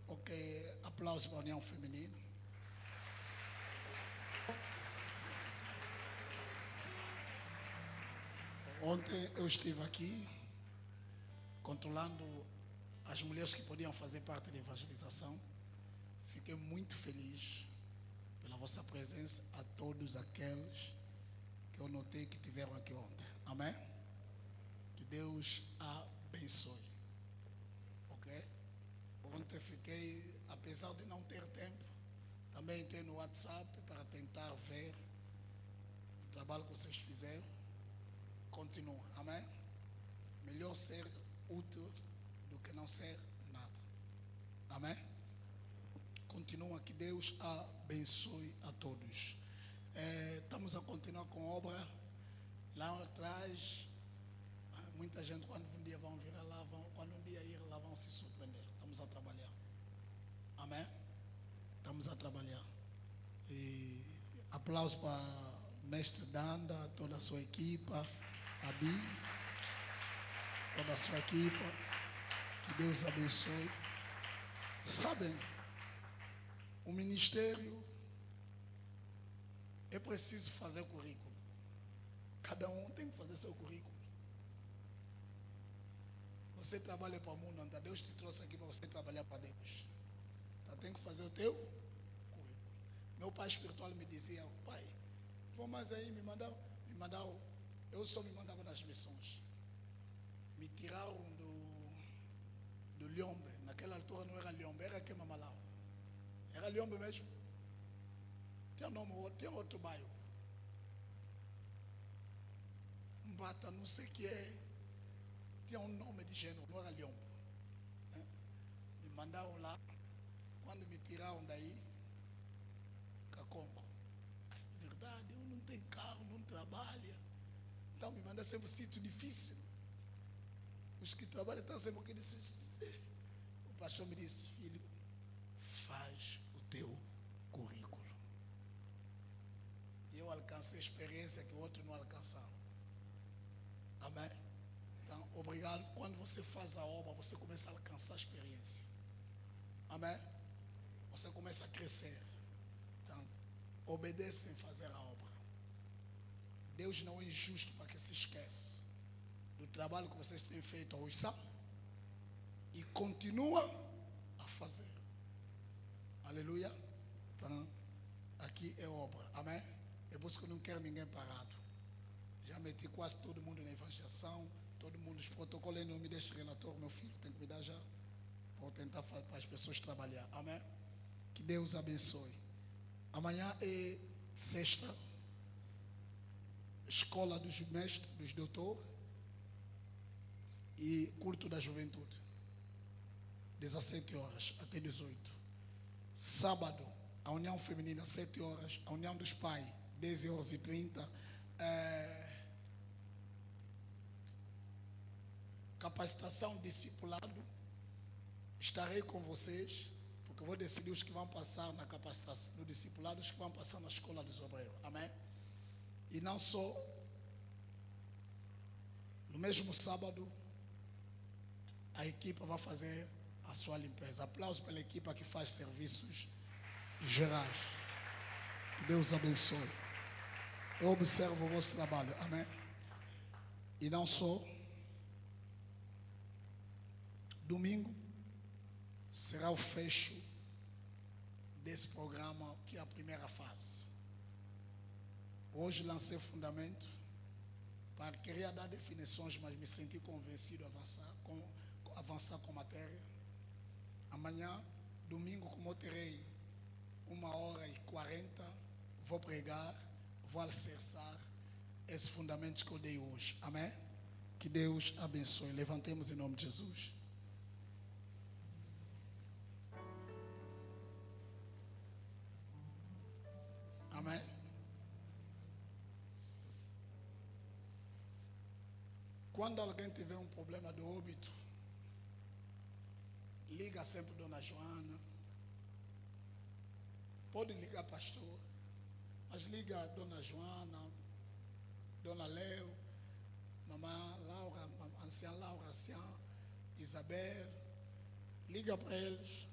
Ok, aplausos para a União Feminina. Ontem eu estive aqui controlando as mulheres que podiam fazer parte da evangelização. Fiquei muito feliz pela vossa presença, a todos aqueles que eu notei que tiveram aqui ontem. Amém? Que Deus abençoe. Ok? Ontem fiquei, apesar de não ter tempo, também entrei no WhatsApp para tentar ver o trabalho que vocês fizeram. Continua. Amém? Melhor ser útil do que não ser nada. Amém? Continua, que Deus abençoe a todos. Estamos a continuar com a obra. Lá atrás, muita gente, quando um dia vão vir lá, quando um dia ir lá, vão se surpreender. Estamos a trabalhar. Amém? Estamos a trabalhar. E aplausos para o mestre Danda, toda a sua equipa, a Bi, toda a sua equipa. Que Deus abençoe. Sabem, o ministério é preciso fazer o currículo. Cada um tem que fazer seu currículo. Você trabalha para o mundo, então Deus te trouxe aqui para você trabalhar para Deus. Então tem que fazer o teu currículo. Meu pai espiritual me dizia: pai, vou mais aí, me mandaram, eu só me mandava nas missões. Me tiraram do Liombe. Naquela altura não era Liombe, era Queimamalau. Era Liombe mesmo. Tinha outro bairro. Mbata, não sei o que é. Tinha um nome de gênero, não era Liombe. Me mandaram lá. Quando me tiraram daí, Cacongo. Verdade, eu não tenho carro, não trabalho. Então me manda sempre um sítio difícil. Os que trabalham estão sempre aqui. O pastor me disse: filho, faz o teu currículo. E eu alcancei a experiência que outros não alcançaram. Amém? Então, obrigado. obrigado. Quando você faz a obra, você começa a alcançar experiência. Amém? Você começa a crescer. Então, obedece em fazer a obra. Deus não é injusto para que se esqueça do trabalho que vocês têm feito hoje, sabe? E continua a fazer. Aleluia. Então, aqui é obra. Amém? É por isso que eu não quero ninguém parado. Já meti quase todo mundo na evangelização. Todo mundo, os protocolos não me deixam relator, meu filho. Tem que me dar já. Vou tentar fazer para as pessoas trabalhar. Amém? Que Deus abençoe. Amanhã é sexta. Escola dos mestres, dos doutores. E culto da juventude. 17 horas até 18. Sábado, a União Feminina, 7 horas. A União dos Pais, 10 horas e 30. Capacitação discipulado. Estarei com vocês, porque eu vou decidir os que vão passar na capacitação, no discipulado, os que vão passar na escola dos obreiros. Amém? E não só, no mesmo sábado, a equipa vai fazer a sua limpeza. Aplausos pela equipa que faz serviços gerais. Que Deus abençoe. Eu observo o vosso trabalho. Amém? E não só, domingo será o fecho desse programa, que é a primeira fase. Hoje lancei fundamento para querer dar definições, mas me senti convencido a avançar com matéria. Amanhã, domingo, como eu terei 1h40, vou pregar, vou alicerçar esses fundamentos que eu dei hoje. Amém? Que Deus abençoe. Levantemos em nome de Jesus. Amém? Quando alguém tiver um problema de óbito, liga sempre Dona Joana. Pode ligar pastor, mas liga Dona Joana, Dona Leo, Mamã Laura, Anciã Laura, Anciã Isabel. Liga para eles.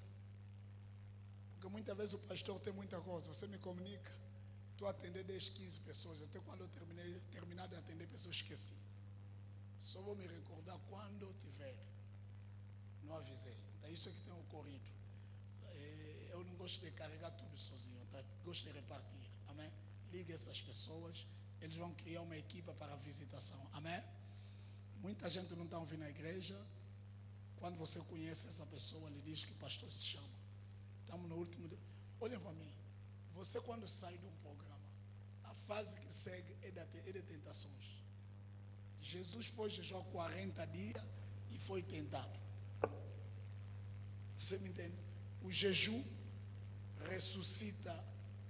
Porque muitas vezes o pastor tem muita coisa. Você me comunica, estou a atender 10, 15 pessoas. Até quando eu terminar de atender pessoas, esqueci. Só vou me recordar quando eu tiver. Não avisei. Então isso é que tem ocorrido. Eu não gosto de carregar tudo sozinho. Tá? Gosto de repartir. Amém? Liga essas pessoas. Eles vão criar uma equipa para a visitação. Amém? Muita gente não está ouvindo na igreja. Quando você conhece essa pessoa, ele diz que o pastor te chama. Estamos no último. Olha para mim. Você, quando sai de um programa, a fase que segue é de tentações. Jesus foi jejuar 40 dias e foi tentado. Você me entende? O jejum ressuscita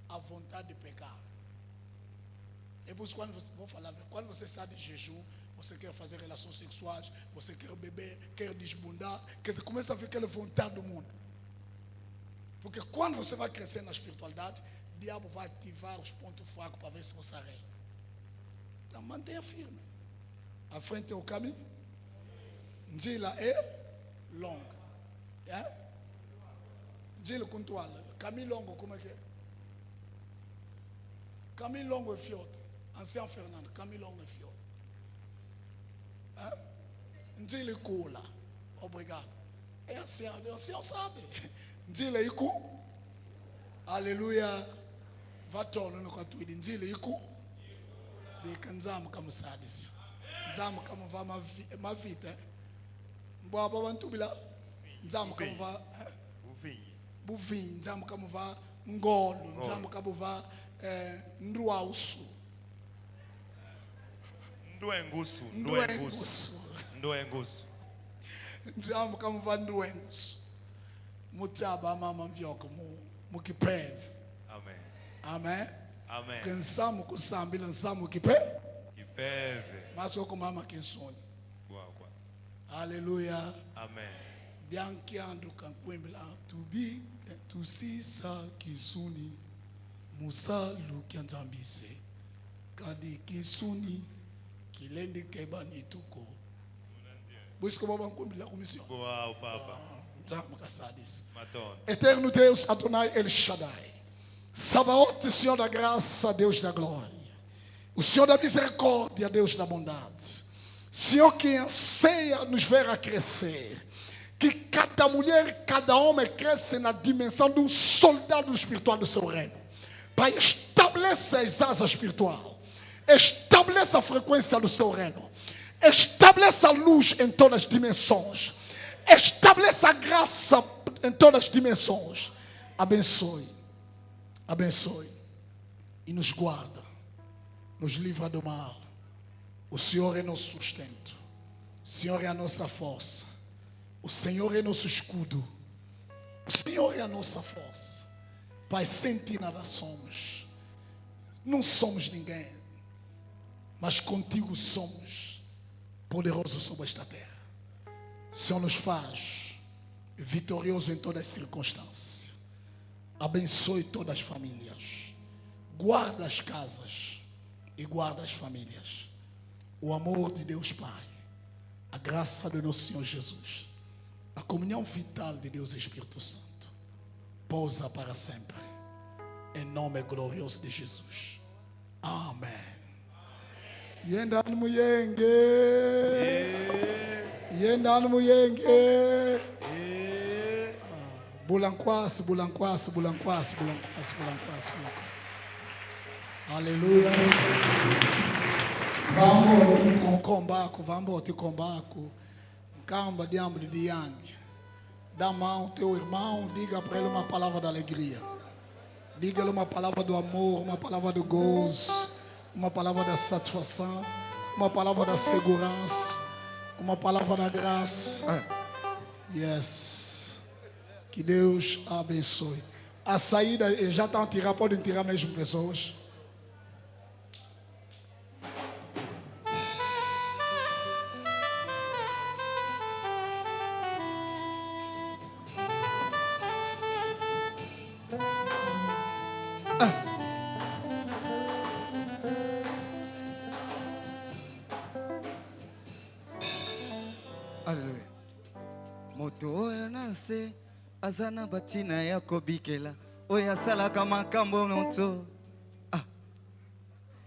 a vontade de pecar. É por isso que quando você sai de jejum, você quer fazer relações sexuais, você quer beber, quer desbundar, você começa a ver aquela vontade do mundo. Porque quando você vai crescer na espiritualidade, o diabo vai ativar os pontos fracos para ver se você arreia. Então mantenha firme. À frente é o caminho. Njila é longa. É? Njila contual. Caminho longo, como é que é? Caminho longo é fiote. Ancião Fernando, caminho longo é fiote. É? Njila é cula. Obrigado. É ancião, o ancião sabe. Njila é iku. Aleluia. Vatono no katuidi. Njila é iku. Bekanzamu kamusadis. Nzamu kama va mavita. Mbwaba bantu bila. Nzamu kama va buvinyi. Nzamu kama va ngolo. Nzamu kama va ndruausu. Nduengusu. Nzamu kama va ndruengusu. Mutaba mama mvyoko mukipeve. Amen. Amen. Amen. Kensamu kusambila nsamu kipeve. Kipeve. Masoko mama kinsoni. Kwa. Hallelujah. Amen. Bianchi andu kankwembla tubi tusisa kisuni musa lukyanzambise kadi kisuni kilendi keba nituko Busca o banco da comissão. Uau, Papa. Eterno Deus, Adonai El Shaddai. Sabaoth, Senhor da graça, Deus da glória. O Senhor da misericórdia, Deus da bondade. Senhor que anseia nos ver a crescer. Que cada mulher, cada homem cresça na dimensão de um soldado espiritual do seu reino. Pai, estabeleça as asas espiritual. Estabeleça a frequência do seu reino. Estabeleça a luz em todas as dimensões. Estabeleça a graça em todas as dimensões. Abençoe. Abençoe. E nos guarda. Nos livra do mal. O Senhor é nosso sustento. O Senhor é a nossa força. O Senhor é nosso escudo. O Senhor é a nossa força. Pai, sem ti nada somos. Não somos ninguém. Mas contigo somos poderosos sobre esta terra. O Senhor nos faz vitorioso em todas as circunstâncias. Abençoe todas as famílias. Guarda as casas e guarda as famílias. O amor de Deus Pai, a graça do nosso Senhor Jesus, a comunhão vital de Deus Espírito Santo, pousa para sempre. Em nome glorioso de Jesus. Amém. Yenda no muyenge. Yenda no muyenge. Bulanquas. Aleluia. Vamos te combaco. Camba diabo de yang. Dá a mão ao teu irmão, diga para ele uma palavra de alegria. Diga-lhe uma palavra do amor, uma palavra do gozo, uma palavra da satisfação, uma palavra da segurança, uma palavra da graça. Yes. Que Deus abençoe. A saída, já estão a tirar, podem tirar mesmo pessoas. Aleluia. Moto oya nase azana batina yako bikela oya salaka makambo nonto.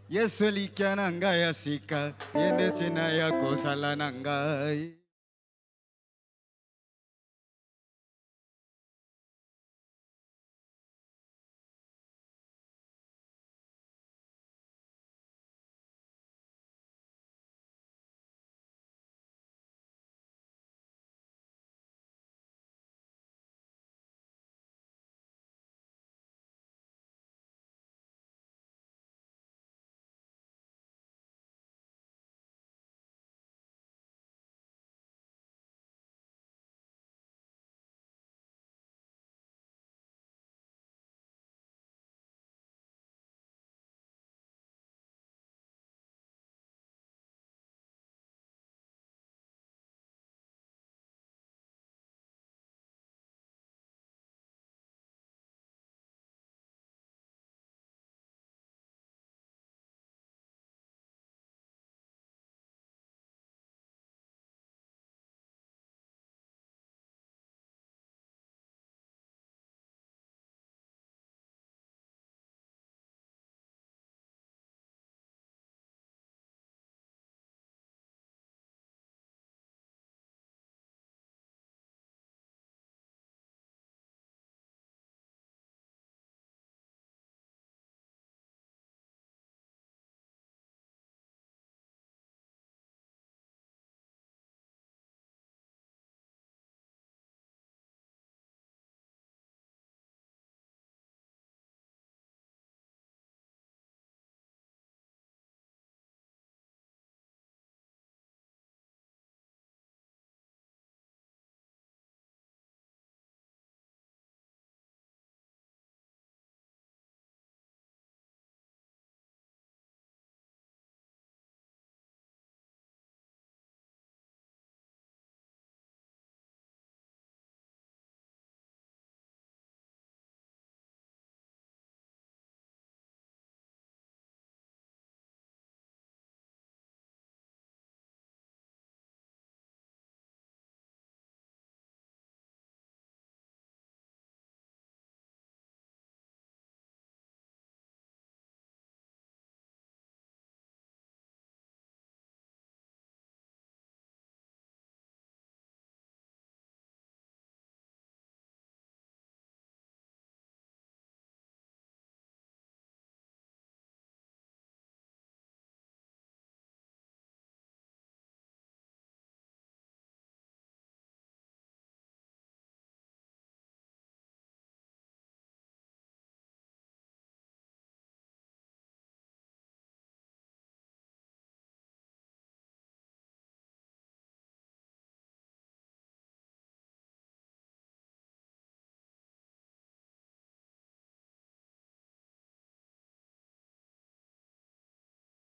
Yesu likiana ngai asika yende tina yako sala na ngai.